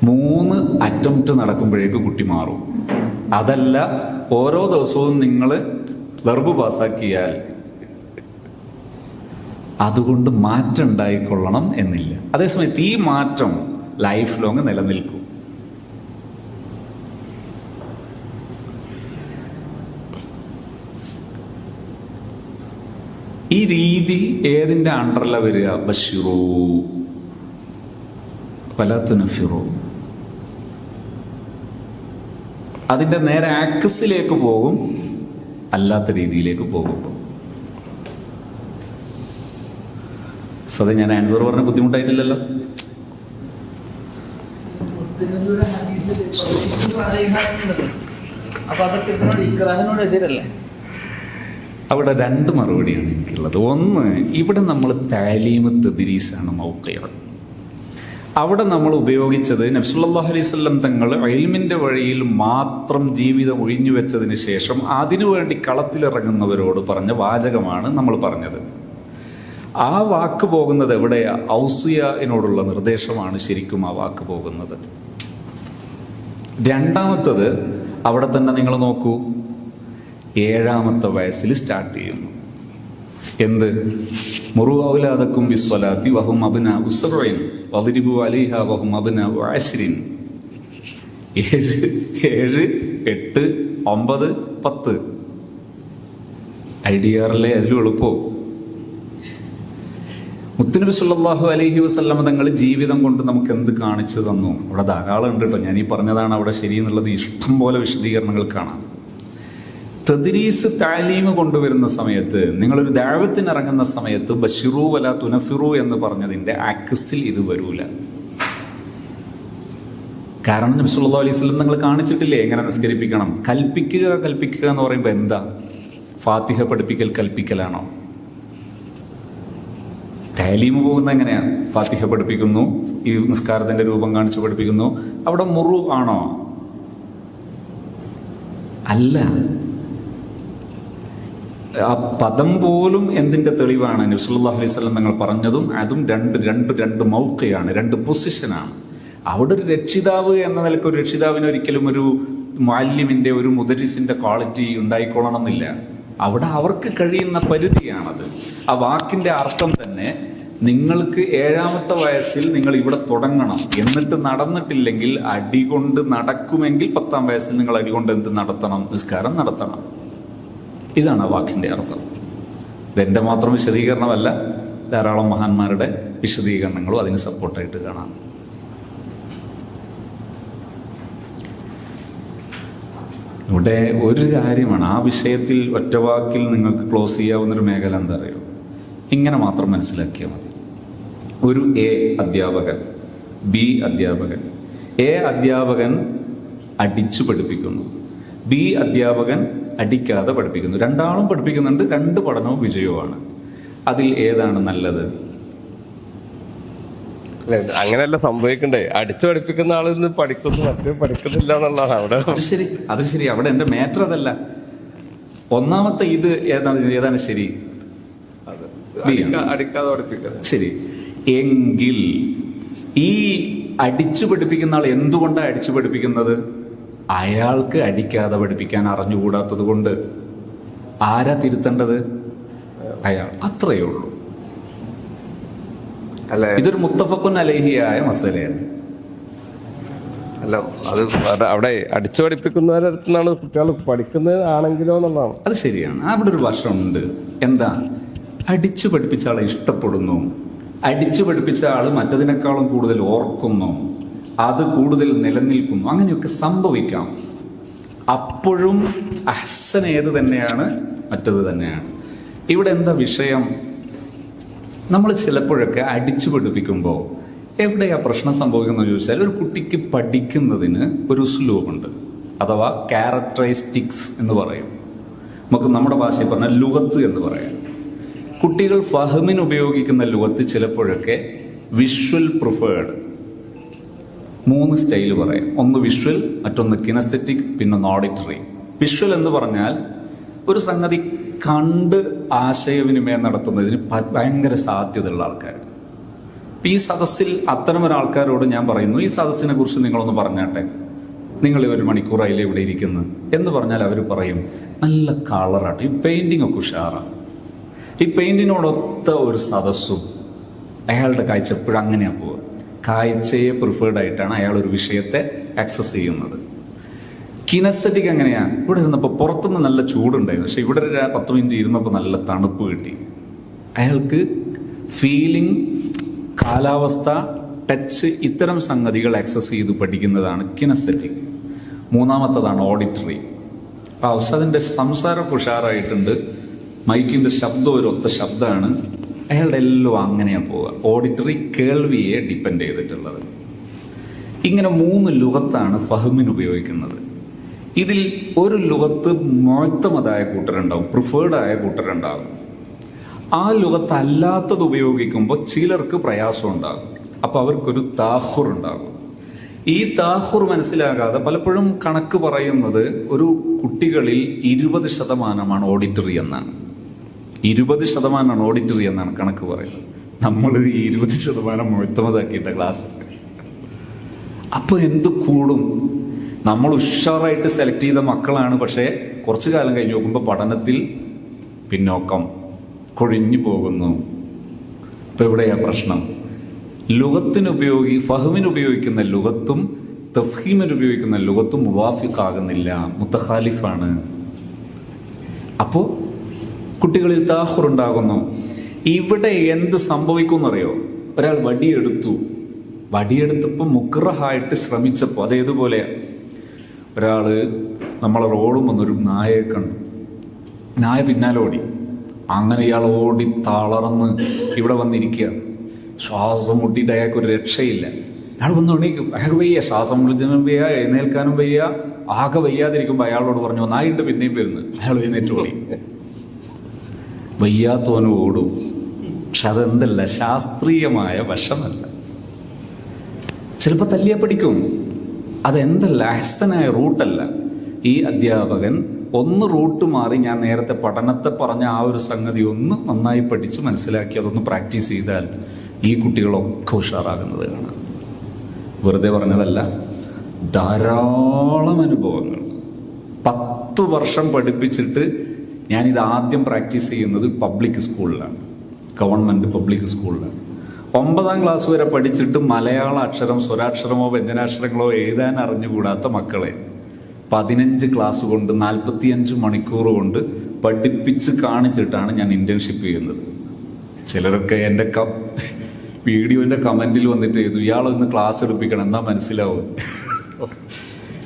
3 അറ്റംപ്റ്റ് നടക്കുമ്പോഴേക്ക് കുട്ടി മാറും. അതല്ല ഓരോ ദിവസവും നിങ്ങൾ വെർബ് പാസ്സാക്കിയാൽ അതുകൊണ്ട് മാറ്റം ഉണ്ടായിക്കൊള്ളണം എന്നില്ല. അതേസമയത്ത് ഈ മാറ്റം ലൈഫ് ലോങ് നിലനിൽക്കും. ഈ രീതി ഏതിന്റെ അണ്ടറില വരിക? ബഷിറൂ വലാ തുനഫിറൂ. അതിന്റെ നേരെ ആക്സിലേക്ക് പോകും, അല്ലാത്ത രീതിയിലേക്ക് പോകുമ്പോൾ. സത് ഞാൻ ആൻസർ പറഞ്ഞ ബുദ്ധിമുട്ടായിട്ടില്ലല്ലോ? അവിടെ രണ്ട് മറുപടിയാണ് എനിക്കുള്ളത്. ഒന്ന്, ഇവിടെ നമ്മൾ താലീമ് തദ്രീസാണ് മൗഖിഅ. അവിടെ നമ്മൾ ഉപയോഗിച്ചത് നബി സല്ലല്ലാഹു അലൈഹി വസല്ലം തങ്ങൾ ഇൽമിന്റെ വഴിയിൽ മാത്രം ജീവിതം ഒഴിഞ്ഞു വെച്ചതിന് ശേഷം അതിനുവേണ്ടി കളത്തിലിറങ്ങുന്നവരോട് പറഞ്ഞ വാചകമാണ് നമ്മൾ പറഞ്ഞത്. ആ വാക്ക് പോകുന്നത് എവിടെയാ? ഔസിയനോടുള്ള നിർദ്ദേശമാണ് ശരിക്കും ആ വാക്ക് പോകുന്നത്. രണ്ടാമത്തത്, അവിടെ തന്നെ നിങ്ങൾ നോക്കൂ, 7ാമത്തെ വയസ്സിൽ സ്റ്റാർട്ട് ചെയ്യുന്നു. എന്ത്? മുറു ഔലാദക്കും ബിസ്സലാത്തി വഹും അബ്നാഉ സബ്ഇൻ വദ്രിബു അലൈഹാ വഹും അബ്നാഉ അശ്രിൻ. 7, 8, 9, 10 ഐഡിയാറല്ലേ അതിലും എളുപ്പോ? മുത്തുനബി സല്ലല്ലാഹു അലൈഹി വസല്ലം തങ്ങൾ ജീവിതം കൊണ്ട് നമുക്ക് എന്ത് കാണിച്ചു തന്നു? അവിടെ ധാരാളം ഉണ്ട് കേട്ടോ. ഞാൻ ഈ പറഞ്ഞതാണ് അവിടെ ശരിയെന്നുള്ളത് ഇഷ്ടം പോലെ വിശദീകരണങ്ങൾ കാണാം. തദ്രീസ് താലീമ് കൊണ്ടുവരുന്ന സമയത്ത്, നിങ്ങളൊരു ദഅവത്തിന് ഇറങ്ങുന്ന സമയത്ത് ബഷിറൂ വലാ തുനഫിറൂ എന്ന് പറഞ്ഞതിന്റെ ആക്സിൽ ഇത് വരൂല. കാരണം നബി സല്ലല്ലാഹു അലൈഹി വസല്ലം നിങ്ങൾ കാണിച്ചിട്ടില്ലേ എങ്ങനെ നിസ്കരിപ്പിക്കണം? കൽപ്പിക്കുക എന്ന് പറയുമ്പോൾ എന്താ? ഫാത്തിഹ പഠിപ്പിക്കൽ കൽപ്പിക്കലാണോ? താലീമ് പോകുന്നത് എങ്ങനെയാ? ഫാത്തിഹ പഠിപ്പിക്കുന്നു, ഈ നിസ്കാരത്തിന്റെ രൂപം കാണിച്ചു പഠിപ്പിക്കുന്നു. അവിടെ മുറു ആണോ? അല്ല. ആ പദം പോലും എന്തിന്റെ തെളിവാണ്? നബി സല്ലല്ലാഹു അലൈഹി വസല്ലം തങ്ങൾ പറഞ്ഞതും അതും രണ്ട് മൗഖിയാണ്, 2 പൊസിഷനാണ്. അവിടെ ഒരു രക്ഷിതാവ് എന്ന നിലയ്ക്ക് ഒരു രക്ഷിതാവിന് ഒരിക്കലും ഒരു മുഅല്ലിമിന്റെ, ഒരു മുദരിസിന്റെ ക്വാളിറ്റി ഉണ്ടായിക്കൊള്ളണമെന്നില്ല. അവിടെ അവർക്ക് കഴിയുന്ന പരിധിയാണത്. ആ വാക്കിന്റെ അർത്ഥം തന്നെ, നിങ്ങൾക്ക് 7ാമത്തെ വയസ്സിൽ നിങ്ങൾ ഇവിടെ തുടങ്ങണം, എന്നിട്ട് നടന്നിട്ടില്ലെങ്കിൽ അടികൊണ്ട് നടക്കുമെങ്കിൽ 10ാം വയസ്സിൽ നിങ്ങൾ അടികൊണ്ട് എന്ത് നടത്തണം? നിസ്കാരം നടത്തണം. ഇതാണ് ആ വാക്കിന്റെ അർത്ഥം. ഇതെന്റെ മാത്രം വിശദീകരണമല്ല, ധാരാളം മഹാന്മാരുടെ വിശദീകരണങ്ങളും അതിന് സപ്പോർട്ടായിട്ട് കാണാം. ഇവിടെ ഒരു കാര്യമാണ്, ആ വിഷയത്തിൽ ഒറ്റവാക്കിൽ നിങ്ങൾക്ക് ക്ലോസ് ചെയ്യാവുന്നൊരു മേഖല എന്താ അറിയോ? ഇങ്ങനെ മാത്രം മനസ്സിലാക്കിയാൽ മതി. ഒരു എ അധ്യാപകൻ, ബി അധ്യാപകൻ. എ അധ്യാപകൻ അടിച്ചു പഠിപ്പിക്കുന്നു, ബി അധ്യാപകൻ അടിക്കാതെ പഠിപ്പിക്കുന്നു. രണ്ടാളും പഠിപ്പിക്കുന്നുണ്ട്, 2 പഠനവും വിജയവുമാണ്. അതിൽ ഏതാണ് നല്ലത്? അങ്ങനെയല്ല സംഭവിക്കണ്ടേ. അടിച്ചു പഠിപ്പിക്കുന്ന ആളിൽ നിന്ന് പഠിക്കുന്നു, മറ്റേ പഠിക്കുന്നില്ല എന്നുള്ളതാണ് അവിടെ. അത് ശരി. അവിടെ എന്റെ മാറ്റർ അതല്ല. ഒന്നാമത്തെ ഇത് ഏതാണ് ശരി? അടിക്കാതെ പഠിപ്പിക്കുന്നത് ശരി. എങ്കിൽ ഈ അടിച്ചു പഠിപ്പിക്കുന്ന ആൾ എന്തുകൊണ്ടാണ് അടിച്ചു പഠിപ്പിക്കുന്നത്? അയാൾക്ക് അടിക്കാതെ പഠിപ്പിക്കാൻ അറിഞ്ഞുകൂടാത്തത് കൊണ്ട്. ആരാ തിരുത്തേണ്ടത്? അയാൾ. അത്രയേ ഉള്ളൂ. ഇതൊരു മുത്തഫഖുൻ അലൈഹിയായ മസലയാണ്. അല്ല, അത് അവിടെ അടിച്ചു പഠിപ്പിക്കുന്നവരുടെ അടുത്തുനിന്നാണ് കുട്ടികൾ പഠിക്കുന്നത് ആണെങ്കിലോ എന്നുള്ളതാണ്. അത് ശരിയാണ്. അവിടെ ഒരു വശമുണ്ട്. എന്താ? അടിച്ചു പഠിപ്പിച്ച ആളെ ഇഷ്ടപ്പെടുന്നു, അടിച്ചു പഠിപ്പിച്ച ആൾ മറ്റതിനേക്കാളും കൂടുതൽ ഓർക്കുന്നു, അത് കൂടുതൽ നിലനിൽക്കുന്നു. അങ്ങനെയൊക്കെ സംഭവിക്കാം. അപ്പോഴും അഹ്സൻ ഏത് തന്നെയാണ്? മറ്റത് തന്നെയാണ്. ഇവിടെ എന്താ വിഷയം? നമ്മൾ ചിലപ്പോഴൊക്കെ അടിച്ചു പഠിപ്പിക്കുമ്പോൾ എവിടെയാ പ്രശ്നം സംഭവിക്കുന്നത് ചോദിച്ചാൽ, ഒരു കുട്ടിക്ക് പഠിക്കുന്നതിന് ഒരു ഉസ്ലൂബുണ്ട്, അഥവാ ക്യാരക്ടറിസ്റ്റിക്സ് എന്ന് പറയും. നമുക്ക് നമ്മുടെ ഭാഷയിൽ പറഞ്ഞാൽ ലുഗത്ത് എന്ന് പറയാം. കുട്ടികൾ ഫഹമിന് ഉപയോഗിക്കുന്ന ലുഗത്ത് ചിലപ്പോഴൊക്കെ വിഷ്വൽ പ്രിഫേർഡ്. 3 സ്റ്റൈല് പറയാം. ഒന്ന് വിഷ്വൽ, മറ്റൊന്ന് കിനസ്തെറ്റിക്, പിന്നെ ഓഡിറ്ററി. വിഷ്വൽ എന്ന് പറഞ്ഞാൽ ഒരു സംഗതി കണ്ട് ആശയവിനിമയം നടത്തുന്നതിന് ഭയങ്കര സാധ്യതയുള്ള ആൾക്കാർ. ഈ സദസ്സിൽ അത്തരം ഒരാൾക്കാരോട് ഞാൻ പറയുന്നു, ഈ സദസ്സിനെ കുറിച്ച് നിങ്ങളൊന്ന് പറഞ്ഞാട്ടെ, നിങ്ങൾ 1 മണിക്കൂറായില്ലേ ഇവിടെ ഇരിക്കുന്നു എന്ന് പറഞ്ഞാൽ അവർ പറയും, നല്ല കളറാട്ട്, ഈ പെയിന്റിംഗ് ഒക്കെ ഉഷാറാണ്. ഈ പെയിന്റിനോടൊത്ത ഒരു സദസ്സും അയാളുടെ കാഴ്ച എപ്പോഴും അങ്ങനെയാണ് പോവുക. കാഴ്ചയെ പ്രിഫേർഡ് ആയിട്ടാണ് അയാൾ ഒരു വിഷയത്തെ ആക്സസ് ചെയ്യുന്നത്. കിനസ്തെറ്റിക് എങ്ങനെയാണ്? ഇവിടെ ഇരുന്നപ്പോൾ പുറത്തുനിന്ന് നല്ല ചൂടുണ്ടായിരുന്നു, പക്ഷെ ഇവിടെ ഒരു 10 മിനിറ്റ് ഇരുന്നപ്പോൾ നല്ല തണുപ്പ് കിട്ടി. അയാൾക്ക് ഫീലിംഗ്, കാലാവസ്ഥ, ടച്ച്, ഇത്തരം സംഗതികൾ ആക്സസ് ചെയ്ത് പഠിക്കുന്നതാണ് കിനസ്തെറ്റിക്. മൂന്നാമത്തതാണ് ഓഡിറ്ററി. ആ ഉസ്താദിൻ്റെ സംസാരം ഉഷാറായിട്ടുണ്ട്, മൈക്കിൻ്റെ ശബ്ദം ഒരു ഒത്ത ശബ്ദമാണ്, അയാളുടെ എല്ലാം അങ്ങനെയാണ് പോവുക. ഓഡിറ്ററി, കേൾവിയെ ഡിപ്പെൻഡ് ചെയ്തിട്ടുള്ളത്. ഇങ്ങനെ 3 ലുഗത്താണ് ഫഹ്മിന് ഉപയോഗിക്കുന്നത്. ഇതിൽ ഒരു ലുഗത്ത് മുഅത്തമദായ കൂട്ടരുണ്ടാവും, പ്രിഫേർഡായ കൂട്ടരുണ്ടാവും. ആ ലുഗത്ത് അല്ലാത്തത് ഉപയോഗിക്കുമ്പോൾ ചിലർക്ക് പ്രയാസം ഉണ്ടാകും. അപ്പോൾ അവർക്കൊരു താഹുർ ഉണ്ടാകും. ഈ താഹുർ മനസ്സിലാകാതെ പലപ്പോഴും കണക്ക് പറയുന്നത് ഒരു കുട്ടികളിൽ 20% ഓഡിറ്ററി എന്നാണ്. 20% ഓഡിറ്ററി എന്നാണ് കണക്ക് പറയുന്നത്. നമ്മൾ 20% മുഴുത്തമതാക്കിയിട്ട ക്ലാസ്. അപ്പോൾ എന്ത് കൂടും? നമ്മൾ ഉഷാറായിട്ട് സെലക്ട് ചെയ്ത മക്കളാണ്, പക്ഷേ കുറച്ചു കാലം കഴിഞ്ഞ് നോക്കുമ്പോൾ പഠനത്തിൽ പിന്നോക്കം, കൊഴിഞ്ഞു പോകുന്നു. ഇപ്പം എവിടെയാ പ്രശ്നം? ഫഹ്മിന് ഉപയോഗിക്കുന്ന ലുഗത്തും തഫ്ഹീമിന് ഉപയോഗിക്കുന്ന ലുഗത്തും മുവാഫിഖാകുന്നില്ല, മുത്തഖാലിഫാണ്. അപ്പോൾ കുട്ടികളിൽ താഹുർ ഉണ്ടാകുന്നു. ഇവിടെ എന്ത് സംഭവിക്കുമെന്നറിയോ? ഒരാൾ വടിയെടുത്തപ്പോൾ മുക്റഹായിട്ട് ശ്രമിച്ചപ്പോൾ, അതേതുപോലെ ഒരാള് നമ്മളെ റോഡും വന്നൊരു നായയെ കണ്ടു. നായ പിന്നാലെ ഓടി. അങ്ങനെ ഇയാൾ ഓടി തളർന്ന് ഇവിടെ വന്നിരിക്കുക. ശ്വാസം മുട്ടിയിട്ട് അയാൾക്ക് ഒരു രക്ഷയില്ല. അയാൾ വന്ന് എണീക്കും, അയാൾക്ക് വയ്യ, ശ്വാസം മുട്ടിനും വയ്യ, എഴുന്നേൽക്കാനും വയ്യ. ആകെ വയ്യാതിരിക്കുമ്പോൾ അയാളോട് പറഞ്ഞു നായിട്ട് പിന്നെയും വരുന്നു. അയാൾ എഴുന്നേറ്റ് ഓടി. വയ്യാത്തോനും ഓടും. പക്ഷെ അതെന്തല്ല, ശാസ്ത്രീയമായ വശമല്ല. ചിലപ്പോൾ തല്ലിയാ പഠിക്കും. അതെന്തല്ല, അഹ്സനായ റൂട്ടല്ല. ഈ അധ്യാപകൻ ഒന്ന് റൂട്ട് മാറി ഞാൻ നേരത്തെ പഠനത്തെ പറഞ്ഞ ആ ഒരു സംഗതി ഒന്ന് നന്നായി പഠിച്ച് മനസ്സിലാക്കി അതൊന്ന് പ്രാക്ടീസ് ചെയ്താൽ ഈ കുട്ടികളൊക്കെ ഉഷാറാകുന്നത് കാണാം. വെറുതെ പറഞ്ഞതല്ല, ധാരാളം അനുഭവങ്ങൾ. 10 വർഷം പഠിപ്പിച്ചിട്ട് ഞാനിത് ആദ്യം പ്രാക്ടീസ് ചെയ്യുന്നത് പബ്ലിക് സ്കൂളിലാണ്, ഗവൺമെൻറ് പബ്ലിക് സ്കൂളിലാണ്. 9ാം ക്ലാസ് വരെ പഠിച്ചിട്ട് മലയാള അക്ഷരം, സ്വരാക്ഷരമോ വ്യഞ്ജനാക്ഷരങ്ങളോ എഴുതാൻ അറിഞ്ഞുകൂടാത്ത മക്കളെ 15 ക്ലാസ് കൊണ്ട് 45 മണിക്കൂർ കൊണ്ട് പഠിപ്പിച്ച് കാണിച്ചിട്ടാണ് ഞാൻ ഇന്റേൺഷിപ്പ് ചെയ്യുന്നത്. ചിലരൊക്കെ എൻ്റെ വീഡിയോൻ്റെ കമൻറ്റിൽ വന്നിട്ട് ചെയ്തു, ഇയാളൊന്ന് ക്ലാസ് എടുപ്പിക്കണം, എന്നാ മനസ്സിലാവും.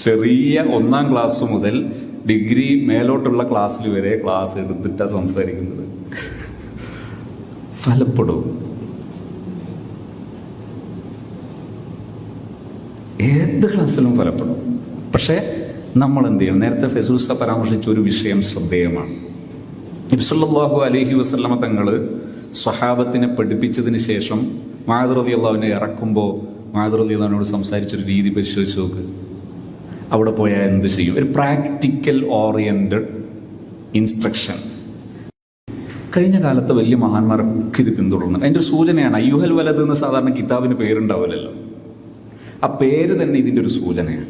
ചെറിയ 1ാം ക്ലാസ് മുതൽ ഡിഗ്രി മേലോട്ടുള്ള ക്ലാസ്സിൽ വരെ ക്ലാസ് എടുത്തിട്ടാണ് സംസാരിക്കുന്നത്. ഫലപ്പെടും. ഏത് ക്ലാസ്സിലും ഫലപ്പെടും. പക്ഷേ നമ്മൾ എന്ത് ചെയ്യണം? നേരത്തെ ഫെസൂസ പരാമർശിച്ച ഒരു വിഷയം ശ്രദ്ധേയമാണ്. നബി സല്ലല്ലാഹു അലൈഹി വസല്ലമ തങ്ങൾ സ്വഹാബത്തിനെ പഠിപ്പിച്ചതിന് ശേഷം മുആദ് റളിയല്ലാഹുവിനെ ഇറക്കുമ്പോൾ മുആദ് റളിയല്ലാഹുവിനോട് സംസാരിച്ചൊരു രീതി പരിശോധിച്ച് നോക്ക്. അവിടെ പോയാൽ എന്ത് ചെയ്യും? ഒരു പ്രാക്ടിക്കൽ ഓറിയന്റഡ് ഇൻസ്ട്രക്ഷൻ. കഴിഞ്ഞ കാലത്ത് വലിയ മഹാന്മാരൊക്കെ ഇത് പിന്തുടർന്നു. അതിൻ്റെ ഒരു സൂചനയാണ്. അയ്യുഹൽ വലത് എന്ന് സാധാരണ കിതാബിന് പേരുണ്ടാവില്ലല്ലോ. ആ പേര് തന്നെ ഇതിൻ്റെ ഒരു സൂചനയാണ്.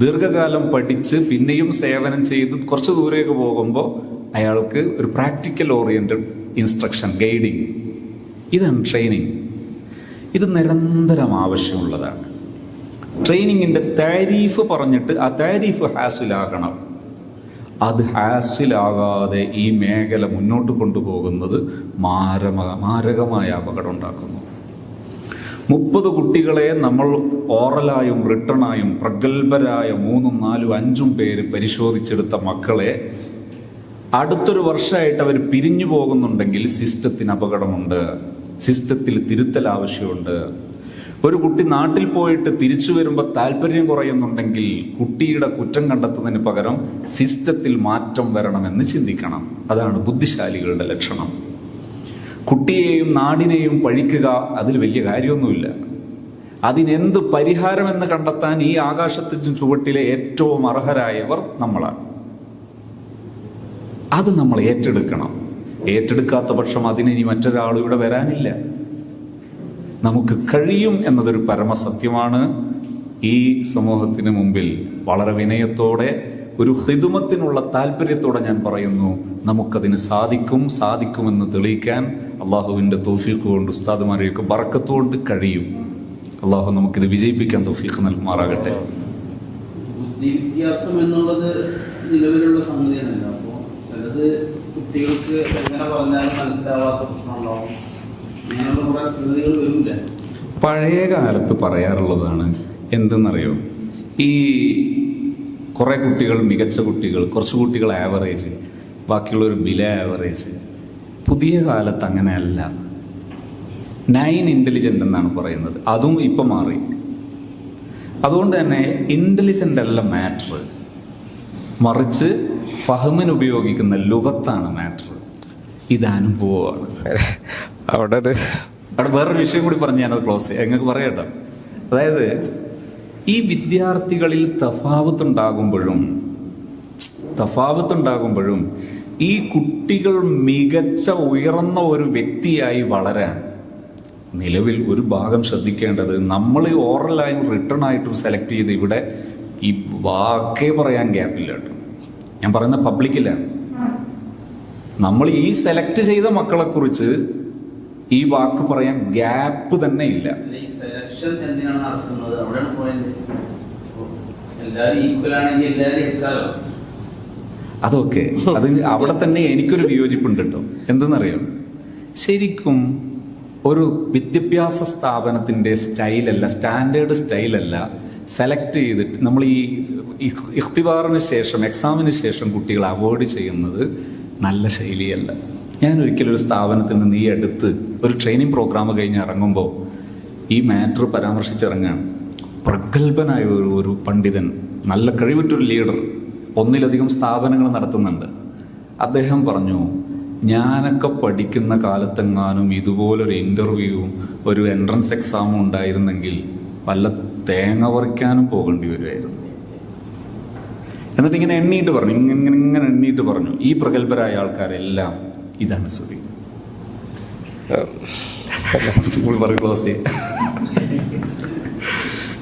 ദീർഘകാലം പഠിച്ച് പിന്നെയും സേവനം ചെയ്ത് കുറച്ച് ദൂരേക്ക് പോകുമ്പോൾ അയാൾക്ക് ഒരു പ്രാക്ടിക്കൽ ഓറിയന്റഡ് ഇൻസ്ട്രക്ഷൻ, ഗൈഡിങ്. ഇതാണ് ട്രെയിനിങ്. ഇത് നിരന്തരം ആവശ്യമുള്ളതാണ്. ട്രെയിനിങ്ങിൻ്റെ താരീഫ് പറഞ്ഞിട്ട് ആ താരീഫ് ഹാസിലാകണം. അത് ഹാസിലാകാതെ ഈ മേഖല മുന്നോട്ട് കൊണ്ടുപോകുന്നത് മാരകമായ അപകടം ഉണ്ടാക്കുന്നു. 30 കുട്ടികളെ നമ്മൾ ഓറലായും റിട്ടണായും പ്രഗത്ഭരായ 3, 4, 5 പേര് പരിശോധിച്ചെടുത്ത മക്കളെ അടുത്തൊരു വർഷമായിട്ട് അവർ പിരിഞ്ഞു പോകുന്നുണ്ടെങ്കിൽ സിസ്റ്റത്തിന് അപകടമുണ്ട്, സിസ്റ്റത്തിൽ തിരുത്തൽ ആവശ്യമുണ്ട്. ഒരു കുട്ടി നാട്ടിൽ പോയിട്ട് തിരിച്ചു വരുമ്പോൾ താല്പര്യം കുറയുന്നുണ്ടെങ്കിൽ കുട്ടിയുടെ കുറ്റം കണ്ടെത്തുന്നതിന് പകരം സിസ്റ്റത്തിൽ മാറ്റം വരണമെന്ന് ചിന്തിക്കണം. അതാണ് ബുദ്ധിശാലികളുടെ ലക്ഷണം. കുട്ടിയെയും നാടിനെയും പഴിക്കുക അതിൽ വലിയ കാര്യമൊന്നുമില്ല. അതിനെന്ത് പരിഹാരമെന്ന് കണ്ടെത്താൻ ഈ ആകാശത്തിനും ചുവട്ടിലെ ഏറ്റവും അർഹരായവർ നമ്മളാണ്. അത് നമ്മൾ ഏറ്റെടുക്കണം. ഏറ്റെടുക്കാത്ത പക്ഷം അതിനി മറ്റൊരാളും ഇവിടെ വരാനില്ല. നമുക്ക് കഴിയും എന്നതൊരു പരമസത്യമാണ്. ഈ സമൂഹത്തിന് മുമ്പിൽ വളരെ വിനയത്തോടെ ഒരു ഹിദുമത്തിനുള്ള താല്പര്യത്തോടെ ഞാൻ പറയുന്നു, നമുക്കതിന് സാധിക്കുമെന്ന് തെളിയിക്കാൻ അള്ളാഹുവിൻ്റെ തൗഫീഖ് കൊണ്ട് ഉസ്താദുമാരെയൊക്കെ ബറക്കത്തുകൊണ്ട് കഴിയും. അള്ളാഹു നമുക്കിത് വിജയിപ്പിക്കാൻ തൗഫീഖ് നൽകുമാറാകട്ടെ. ബുദ്ധി വ്യത്യാസം എന്നുള്ളത് നിലവിലുള്ള സംഗതിയാണല്ലോ. അപ്പോൾ ചിലത് കുട്ടികൾക്ക് എങ്ങനെ പറഞ്ഞാലും മനസ്സിലാവാത്ത അങ്ങനെയുള്ള കുറെ സ്ഥിതികൾ വരില്ല. പഴയ കാലത്ത് പറയാറുള്ളതാണ് എന്തെന്നറിയോ, ഈ കുറേ കുട്ടികൾ മികച്ച കുട്ടികൾ, കുറച്ച് കുട്ടികൾ ആവറേജ്, ബാക്കിയുള്ളൊരു ബില ആവറേജ്. പുതിയ കാലത്ത് അങ്ങനെയല്ല. 9 ഇൻ്റലിജൻ്റ് എന്നാണ് പറയുന്നത്. അതും ഇപ്പം മാറി. അതുകൊണ്ട് തന്നെ ഇൻ്റലിജൻ്റ് അല്ല മാറ്റർ, മറിച്ച് ഫഹമിന് ഉപയോഗിക്കുന്ന ലുഗത്താണ് മാറ്റർ. ഇത് അനുഭവമാണ്. അവിടെ വേറൊരു വിഷയം കൂടി പറഞ്ഞ് ഞാനത് ക്ലോസ് ചെയ്യാം. നിങ്ങൾക്ക് പറയട്ടോ. അതായത് ഈ വിദ്യാർത്ഥികളിൽ തഫാവത്തുണ്ടാകുമ്പോഴും ഈ കുട്ടികൾ മികച്ച ഉയർന്ന ഒരു വ്യക്തിയായി വളരാൻ നിലവിൽ ഒരു ഭാഗം ശ്രദ്ധിക്കേണ്ടത്, നമ്മൾ ഈ ഓറലായും റിട്ടേൺ ആയിട്ടും സെലക്ട് ചെയ്ത് ഇവിടെ ഈ വാക്കേ പറയാൻ ഗ്യാപ്പില്ല കേട്ടോ. ഞാൻ പറയുന്ന പബ്ലിക്കിലാണ്. നമ്മൾ ഈ സെലക്ട് ചെയ്ത മക്കളെ കുറിച്ച് ഈ വാക്ക് പറയാൻ ഗ്യാപ്പ് തന്നെ ഇല്ല. ഈ സെലക്ഷൻ എന്തിനാണ് നടത്തുന്നത്? അവിടെയാണ് പോയിന്റ്. എല്ലാവരും ഈക്വൽ ആണെങ്കിൽ എല്ലാവരും എടുക്കാലോ. അതൊക്കെ അത് അവിടെ തന്നെ എനിക്കൊരു വിയോജിപ്പുണ്ട് കേട്ടോ. എന്തെന്നറിയാം, ശരിക്കും ഒരു വിദ്യാഭ്യാസ സ്ഥാപനത്തിന്റെ സ്റ്റൈലല്ല, സ്റ്റാൻഡേർഡ് സ്റ്റൈലല്ല സെലക്ട് ചെയ്തിട്ട് നമ്മൾ ഈ ഇഖ്തിബാറിന് ശേഷം, എക്സാമിന് ശേഷം കുട്ടികളെ അവോയ്ഡ് ചെയ്യുന്നത് നല്ല ശൈലിയല്ല. ഞാൻ ഒരിക്കലും ഒരു സ്ഥാപനത്തിൽ നിന്ന് ഈ അടുത്ത് ഒരു ട്രെയിനിങ് പ്രോഗ്രാം കഴിഞ്ഞ് ഇറങ്ങുമ്പോൾ ഈ മാറ്റർ പരാമർശിച്ചിറങ്ങാണ്. പ്രഗത്ഭനായ ഒരു പണ്ഡിതൻ, നല്ല കഴിവുറ്റൊരു ലീഡർ, ഒന്നിലധികം സ്ഥാപനങ്ങൾ നടത്തുന്നുണ്ട്. അദ്ദേഹം പറഞ്ഞു, ഞാനൊക്കെ പഠിക്കുന്ന കാലത്തെങ്ങാനും ഇതുപോലൊരു ഇൻ്റർവ്യൂവും ഒരു എൻട്രൻസ് എക്സാമും ഉണ്ടായിരുന്നെങ്കിൽ വല്ല തേങ്ങ പറിക്കാനും പോകേണ്ടി വരുമായിരുന്നു. എന്നിട്ട് ഇങ്ങനെ എണ്ണീട്ട് പറഞ്ഞു, ഇങ്ങനെ എണ്ണീട്ട് പറഞ്ഞു, ഈ പ്രഗത്ഭരായ ആൾക്കാരെല്ലാം ഇതാണ് സ്ഥിതി. ക്ലോസ് ചെയ്യാം,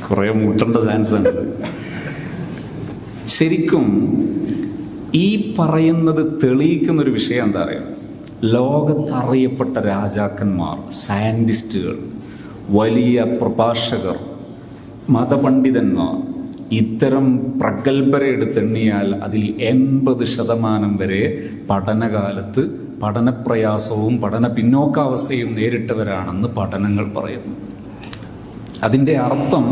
കുറെ മുട്ടേണ്ട ചാൻസ് ഉണ്ട്. ശരിക്കും ഈ പറയുന്നത് തെളിയിക്കുന്ന ഒരു വിഷയം എന്താ പറയുക, ലോകത്തറിയപ്പെട്ട രാജാക്കന്മാർ, സയന്റിസ്റ്റുകൾ, വലിയ പ്രഭാഷകർ, മതപണ്ഡിതന്മാർ, ഇത്തരം പ്രഗത്ഭരെ എടുത്തെണ്ണിയാൽ അതിൽ 80% വരെ പഠനകാലത്ത് പഠനപ്രയാസവും പഠന പിന്നോക്കാവസ്ഥയും നേരിട്ടവരാണെന്ന് പഠനങ്ങൾ പറയുന്നു. അതിൻ്റെ അർത്ഥം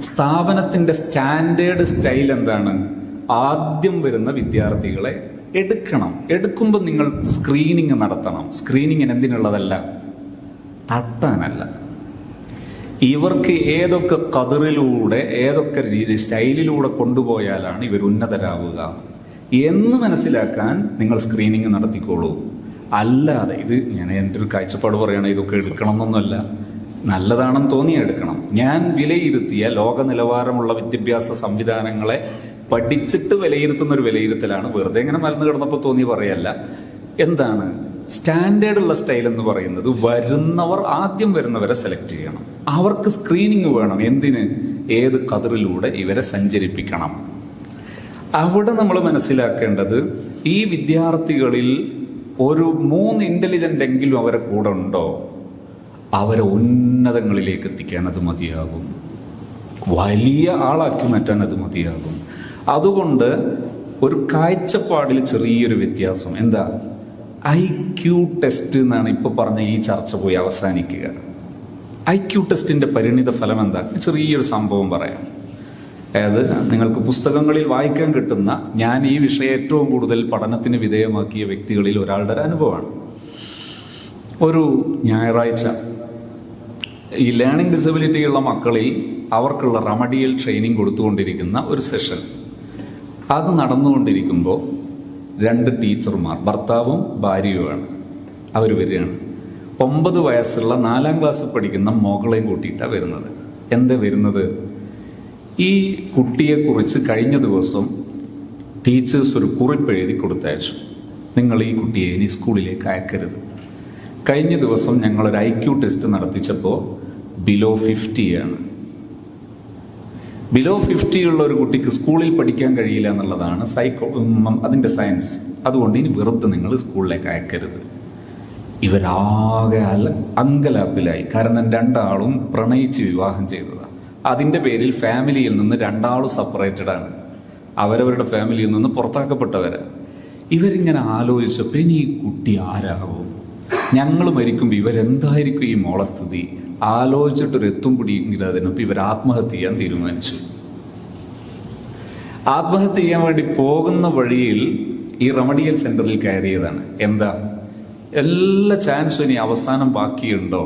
സ്ഥാപനത്തിൻ്റെ സ്റ്റാൻഡേർഡ് സ്റ്റൈൽ എന്താണ്? ആദ്യം വരുന്ന വിദ്യാർത്ഥികളെ എടുക്കണം. എടുക്കുമ്പോൾ നിങ്ങൾ സ്ക്രീനിങ് നടത്തണം. സ്ക്രീനിങ്ങിന് എന്തിനുള്ളതല്ല, തട്ടാനല്ല. ഇവർക്ക് ഏതൊക്കെ കതിറിലൂടെ, ഏതൊക്കെ സ്റ്റൈലിലൂടെ കൊണ്ടുപോയാലാണ് ഇവർ ഉന്നതരാവുക എന്ന് മനസ്സിലാക്കാൻ നിങ്ങൾ സ്ക്രീനിങ് നടത്തിക്കോളൂ. അല്ലാതെ ഇത് ഞാൻ എൻ്റെ ഒരു കാഴ്ചപ്പാട് പറയുകയാണ്, ഇതൊക്കെ എടുക്കണം എന്നൊന്നുമല്ല. നല്ലതാണെന്ന് തോന്നിയാൽ എടുക്കണം. ഞാൻ വിലയിരുത്തിയ ലോക നിലവാരമുള്ള വിദ്യാഭ്യാസ സംവിധാനങ്ങളെ പഠിച്ചിട്ട് വിലയിരുത്തുന്ന ഒരു വിലയിരുത്തലാണ്. വെറുതെ ഇങ്ങനെ മലന്ന് കിടന്നപ്പോൾ തോന്നി പറയല്ല. എന്താണ് സ്റ്റാൻഡേർഡ് ഉള്ള സ്റ്റൈൽ എന്ന് പറയുന്നത്? ആദ്യം വരുന്നവരെ സെലക്ട് ചെയ്യണം. അവർക്ക് സ്ക്രീനിങ് വേണം. എന്തിന്? ഏത് കതിറിലൂടെ ഇവരെ സഞ്ചരിപ്പിക്കണം. അവിടെ നമ്മൾ മനസ്സിലാക്കേണ്ടത്, ഈ വിദ്യാർത്ഥികളിൽ ഒരു 3 ഇന്റലിജന്റ് എങ്കിലും അവരെ കൂടെ ഉണ്ടോ, അവരെ ഉന്നതങ്ങളിലേക്ക് എത്തിക്കാൻ അത് മതിയാകും. വലിയ ആളാക്കി മാറ്റാൻ അത് മതിയാകും. അതുകൊണ്ട് ഒരു കാഴ്ചപ്പാടിൽ ചെറിയൊരു വ്യത്യാസം. എന്താ? IQ ടെസ്റ്റ് എന്നാണ് ഇപ്പൊ പറഞ്ഞ ഈ ചർച്ച പോയി അവസാനിക്കുക. IQ ടെസ്റ്റിന്റെ പരിണിത ഫലം എന്താ? ചെറിയൊരു സംഭവം പറയാം. അതായത് നിങ്ങൾക്ക് പുസ്തകങ്ങളിൽ വായിക്കാൻ കിട്ടുന്ന, ഞാൻ ഈ വിഷയം ഏറ്റവും കൂടുതൽ പഠനത്തിന് വിധേയമാക്കിയ വ്യക്തികളിൽ ഒരാളുടെ ഒരു അനുഭവമാണ്. ഒരു ഞായറാഴ്ച ഈ ലേണിംഗ് ഡിസബിലിറ്റി ഉള്ള മക്കളിൽ അവർക്കുള്ള റെമഡിയൽ ട്രെയിനിങ് കൊടുത്തുകൊണ്ടിരിക്കുന്ന ഒരു സെഷൻ. അത് നടന്നുകൊണ്ടിരിക്കുമ്പോൾ 2 ടീച്ചർമാർ, ഭർത്താവും ഭാര്യയുമാണ്. അവർ വരികയാണ്. 9 വയസ്സുള്ള 4ാം ക്ലാസ് പഠിക്കുന്ന മകളെയും കൂട്ടിയിട്ടാണ് വരുന്നത്. എന്താ വരുന്നത്? ഈ കുട്ടിയെക്കുറിച്ച് കഴിഞ്ഞ ദിവസം ടീച്ചേഴ്സ് ഒരു കുറിപ്പ് എഴുതി കൊടുത്തയച്ചു. നിങ്ങൾ ഈ കുട്ടിയെ ഇനി സ്കൂളിലേക്ക് അയക്കരുത്. കഴിഞ്ഞ ദിവസം ഞങ്ങളൊരു IQ ടെസ്റ്റ് നടത്തിച്ചപ്പോൾ ബിലോ 50 ആണ്. ബിലോ 50 ഉള്ള ഒരു കുട്ടിക്ക് സ്കൂളിൽ പഠിക്കാൻ കഴിയില്ല എന്നുള്ളതാണ് അതിൻ്റെ സയൻസ്. അതുകൊണ്ട് ഇനി വെറുതെ നിങ്ങൾ സ്കൂളിലേക്ക് അയക്കരുത്. ഇവരാകെ അങ്കലാപ്പിലായി. കാരണം 2 ആളും പ്രണയിച്ച് വിവാഹം ചെയ്തതാണ്. അതിൻ്റെ പേരിൽ ഫാമിലിയിൽ നിന്ന് 2 ആളും സെപ്പറേറ്റഡ് ആണ്. അവരവരുടെ ഫാമിലിയിൽ നിന്ന് പുറത്താക്കപ്പെട്ടവരാണ്. ഇവരിങ്ങനെ ആലോചിച്ചപ്പോൾ ഇനി ഈ കുട്ടി ആരാകും? ഞങ്ങൾ മരിക്കുമ്പോൾ ഇവരെന്തായിരിക്കും ഈ മോളെ സ്ഥിതി ആലോചിച്ചിട്ടൊരു എത്തും പിടിയില്ലാതിനപ്പോൾ ഇവർ ആത്മഹത്യ ചെയ്യാൻ തീരുമാനിച്ചു. ആത്മഹത്യ ചെയ്യാൻ വേണ്ടി പോകുന്ന വഴിയിൽ ഈ റെമഡിയൽ സെന്ററിൽ കയറിയതാണ്. എന്താ, എല്ലാ ചാൻസും ഇനി അവസാനം ബാക്കിയുണ്ടോ?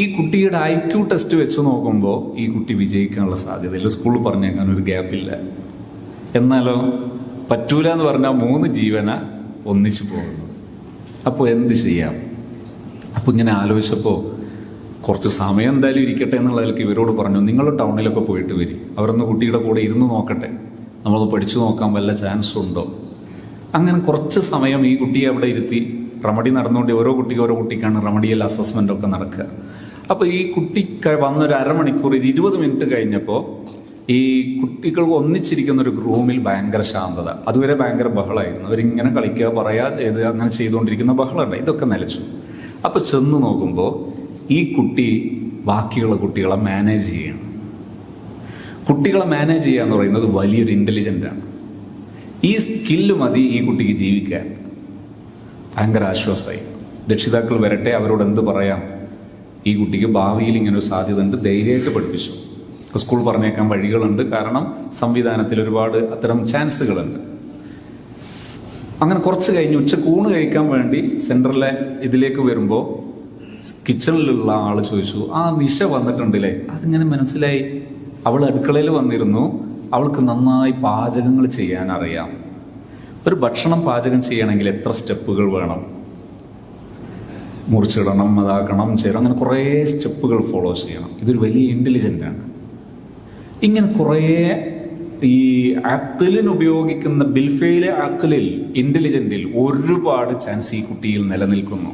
ഈ കുട്ടിയുടെ IQ ടെസ്റ്റ് വെച്ച് നോക്കുമ്പോൾ ഈ കുട്ടി വിജയിക്കാനുള്ള സാധ്യതയില്ല. സ്കൂളിൽ പറഞ്ഞേക്കാൻ ഒരു ഗ്യാപ്പില്ല. എന്നാലോ പറ്റൂല എന്ന് പറഞ്ഞാൽ 3 ജീവന ഒന്നിച്ചു പോകുന്നു. അപ്പോൾ എന്ത് ചെയ്യാം? അപ്പോൾ ഇങ്ങനെ ആലോചിച്ചപ്പോൾ കുറച്ച് സമയം എന്തായാലും ഇരിക്കട്ടെ എന്നുള്ളതിലേക്ക് ഇവരോട് പറഞ്ഞു, നിങ്ങൾ ടൗണിലൊക്കെ പോയിട്ട് വരും, അവരൊന്ന് കുട്ടിയുടെ കൂടെ ഇരുന്ന് നോക്കട്ടെ, നമ്മളൊന്ന് പഠിച്ചു നോക്കാൻ വല്ല ചാൻസും ഉണ്ടോ. അങ്ങനെ കുറച്ച് സമയം ഈ കുട്ടിയെ അവിടെ ഇരുത്തി റെമഡി നടന്നുകൊണ്ട് ഓരോ കുട്ടിക്കാണ് റെമഡിയൽ അസസ്മെൻ്റ് ഒക്കെ നടക്കുക. അപ്പോൾ ഈ കുട്ടിക്ക് വന്നൊരു അരമണിക്കൂർ 20 മിനിറ്റ് കഴിഞ്ഞപ്പോൾ ഈ കുട്ടികൾ ഒന്നിച്ചിരിക്കുന്ന ഒരു റൂമിൽ ഭയങ്കര ശാന്തത. അതുവരെ ഭയങ്കര ബഹളമായിരുന്നു. അവരിങ്ങനെ കളിക്കുക, പറയാ, അങ്ങനെ ചെയ്തുകൊണ്ടിരിക്കുന്ന ബഹളമുണ്ട്. ഇതൊക്കെ നിലച്ചു. അപ്പോൾ ചെന്ന് നോക്കുമ്പോൾ ഈ കുട്ടി ബാക്കിയുള്ള കുട്ടികളെ മാനേജ് ചെയ്യണം. കുട്ടികളെ മാനേജ് ചെയ്യുക എന്ന് പറയുന്നത് വലിയൊരു ഇൻ്റലിജൻ്റ് ആണ്. ഈ സ്കില്ല് മതി ഈ കുട്ടിക്ക് ജീവിക്കാൻ. ഭയങ്കര ആശ്വാസമായി. രക്ഷിതാക്കൾ വരട്ടെ, അവരോട് എന്ത് പറയാം, ഈ കുട്ടിക്ക് ഭാവിയിൽ ഇങ്ങനെ ഒരു സാധ്യത ഉണ്ട്, ധൈര്യമായിട്ട് പഠിപ്പിച്ചു. സ്കൂൾ പറഞ്ഞേക്കാൻ വഴികളുണ്ട്, കാരണം സംവിധാനത്തിൽ ഒരുപാട് അത്തരം ചാൻസുകളുണ്ട്. അങ്ങനെ കുറച്ച് കഴിഞ്ഞ് ഉച്ചക്ക് ഊണ് കഴിക്കാൻ വേണ്ടി സെൻറ്ററിലെ ഇതിലേക്ക് വരുമ്പോൾ കിച്ചണിലുള്ള ആൾ ചോദിച്ചു, ആ നിശ വന്നിട്ടുണ്ടല്ലേ? അതിങ്ങനെ മനസ്സിലായി. അവൾ അടുക്കളയിൽ വന്നിരുന്നു. അവൾക്ക് നന്നായി പാചകങ്ങൾ ചെയ്യാൻ അറിയാം. ഒരു ഭക്ഷണം പാചകം ചെയ്യണമെങ്കിൽ എത്ര സ്റ്റെപ്പുകൾ വേണം? മുറിച്ചിടണം, അതാക്കണം, ചേരണം, അങ്ങനെ കുറേ സ്റ്റെപ്പുകൾ ഫോളോ ചെയ്യണം. ഇതൊരു വലിയ ഇൻ്റലിജൻ്റ് ആണ്. ഇങ്ങനെ കുറേ ഈ അക്കലിന് ഉപയോഗിക്കുന്ന ബിൽഫയിലെ അക്കലിൽ, ഇൻ്റലിജൻറ്റിൽ ഒരുപാട് ചാൻസ് ഈ കുട്ടിയിൽ നിലനിൽക്കുന്നു.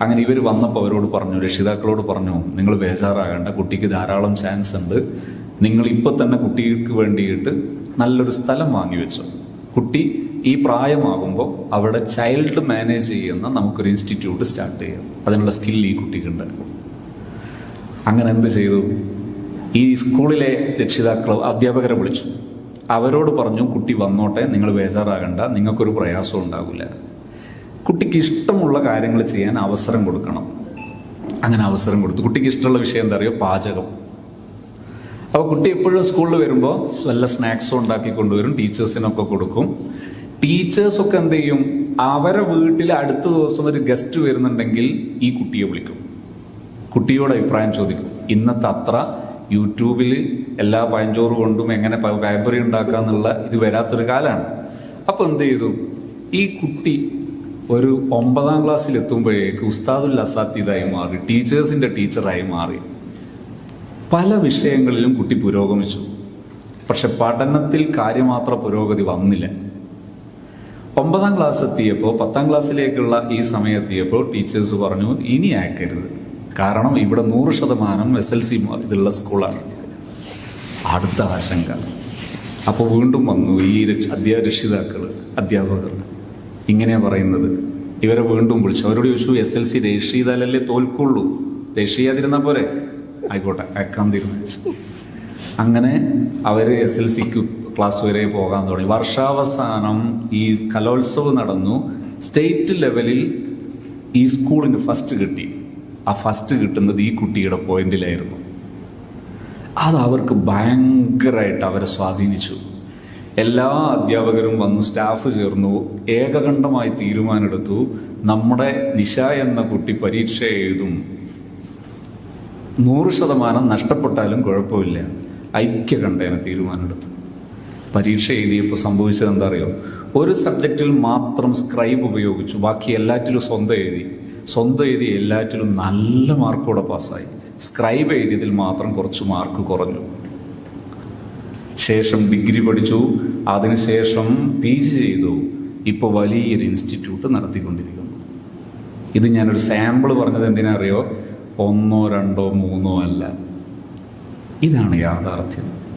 അങ്ങനെ ഇവർ വന്നപ്പോൾ അവരോട് പറഞ്ഞു, രക്ഷിതാക്കളോട് പറഞ്ഞു, നിങ്ങൾ ബേജാറാകേണ്ട, കുട്ടിക്ക് ധാരാളം ചാൻസ് ഉണ്ട്. നിങ്ങൾ ഇപ്പം തന്നെ കുട്ടിക്ക് വേണ്ടിയിട്ട് നല്ലൊരു സ്ഥലം വാങ്ങി വെച്ചു. കുട്ടി ഈ പ്രായമാകുമ്പോൾ അവിടെ ചൈൽഡ് മാനേജ് ചെയ്യുന്ന നമുക്കൊരു ഇൻസ്റ്റിറ്റ്യൂട്ട് സ്റ്റാർട്ട് ചെയ്യാം. അതിനുള്ള സ്കിൽ ഈ കുട്ടിക്കുണ്ട്. അങ്ങനെ എന്ത് ചെയ്തു? ഈ സ്കൂളിലെ രക്ഷിതാക്കൾ അധ്യാപകരെ വിളിച്ചു. അവരോട് പറഞ്ഞു, കുട്ടി വന്നോട്ടെ, നിങ്ങൾ ബേജാറാകണ്ട, നിങ്ങൾക്കൊരു പ്രയാസം ഉണ്ടാവില്ല. കുട്ടിക്ക് ഇഷ്ടമുള്ള കാര്യങ്ങൾ ചെയ്യാൻ അവസരം കൊടുക്കണം. അങ്ങനെ അവസരം കൊടുത്തു. കുട്ടിക്ക് ഇഷ്ടമുള്ള വിഷയം എന്താ അറിയോ? പാചകം. അപ്പോൾ കുട്ടി എപ്പോഴും സ്കൂളിൽ വരുമ്പോൾ വല്ല സ്നാക്സും ഉണ്ടാക്കി കൊണ്ടുവരും, ടീച്ചേഴ്സിനൊക്കെ കൊടുക്കും. ടീച്ചേഴ്സൊക്കെ എന്ത് ചെയ്യും? അവരെ വീട്ടിൽ അടുത്ത ദിവസം ഒരു ഗസ്റ്റ് വരുന്നുണ്ടെങ്കിൽ ഈ കുട്ടിയെ വിളിക്കും. കുട്ടിയോട് അഭിപ്രായം ചോദിക്കും. ഇന്നത്തെ അത്ര യൂട്യൂബിൽ എല്ലാ പഴഞ്ചോറ് കൊണ്ടും എങ്ങനെ പായപ്പറി ഉണ്ടാക്കുക എന്നുള്ള ഇത് വരാത്തൊരു കാലമാണ്. അപ്പോൾ എന്ത് ചെയ്തു? ഈ കുട്ടി ഒരു 9ാം ക്ലാസ്സിൽ എത്തുമ്പോഴേക്ക് ഉസ്താദുൽ അസാത്തിദായി മാറി, ടീച്ചേഴ്സിൻ്റെ ടീച്ചറായി മാറി. പല വിഷയങ്ങളിലും കുട്ടി പുരോഗമിച്ചു. പക്ഷെ പഠനത്തിൽ കാര്യമാത്ര പുരോഗതി വന്നില്ല. 9ാം ക്ലാസ് എത്തിയപ്പോൾ, 10ാം ക്ലാസ്സിലേക്കുള്ള ഈ സമയത്തിയപ്പോൾ ടീച്ചേഴ്സ് പറഞ്ഞു, ഇനി അയക്കരുത്, കാരണം ഇവിടെ 100% SLC ഇതുള്ള സ്കൂളാണ്. അടുത്ത ആശങ്ക. അപ്പോൾ വീണ്ടും വന്നു ഈ രക്ഷിതാക്കൾ, അധ്യാപകർ ഇങ്ങനെയാ പറയുന്നത്. ഇവരെ വീണ്ടും വിളിച്ചു. അവരോട് ചോദിച്ചു, SLC രജിസ്റ്റർ ചെയ്താലല്ലേ തോൽക്കുള്ളൂ, രജിസ്റ്റർ ചെയ്യാതിരുന്നാൽ പോരെ? ആയിക്കോട്ടെ, അയക്കാൻ തീരുമാനിച്ചു. അങ്ങനെ അവർ SLCക്ക് ക്ലാസ് വരെ പോകാൻ തുടങ്ങി. വർഷാവസാനം ഈ കലോത്സവം നടന്നു. സ്റ്റേറ്റ് ലെവലിൽ ഈ സ്കൂളിന് ഫസ്റ്റ് കിട്ടി. ആ ഫസ്റ്റ് കിട്ടുന്നത് ഈ കുട്ടിയുടെ പോയിന്റിലായിരുന്നു. അത് അവർക്ക് ഭയങ്കരമായിട്ട് അവരെ സ്വാധീനിച്ചു. എല്ലാ അധ്യാപകരും വന്ന്, സ്റ്റാഫ് ചേർന്നു, ഏകകണ്ഠമായി തീരുമാനമെടുത്തു, നമ്മുടെ നിശ എന്ന കുട്ടി പരീക്ഷ എഴുതും, 100% നഷ്ടപ്പെട്ടാലും കുഴപ്പമില്ല. ഐക്യകണ്ഠേന തീരുമാനമെടുത്തു. പരീക്ഷ എഴുതിയപ്പോൾ സംഭവിച്ചത് എന്താ അറിയോ? ഒരു സബ്ജക്റ്റിൽ മാത്രം സ്ക്രൈബ് ഉപയോഗിച്ചു, ബാക്കി എല്ലാറ്റിലും സ്വന്തം എഴുതി എല്ലാറ്റിലും നല്ല മാർക്കോടെ പാസ്സായി. സ്ക്രൈബ് എഴുതിയതിൽ മാത്രം കുറച്ച് മാർക്ക് കുറഞ്ഞു. ശേഷം ഡിഗ്രി പഠിച്ചു, അതിനുശേഷം PG ചെയ്തു. ഇപ്പോൾ വലിയൊരു ഇൻസ്റ്റിറ്റ്യൂട്ട് നടത്തിക്കൊണ്ടിരിക്കുന്നു. ഇത് ഞാനൊരു സാമ്പിൾ പറഞ്ഞത് എന്തിനാ അറിയോ? 1, 2, 3 അല്ല. ഇതാണ് യാഥാർത്ഥ്യം.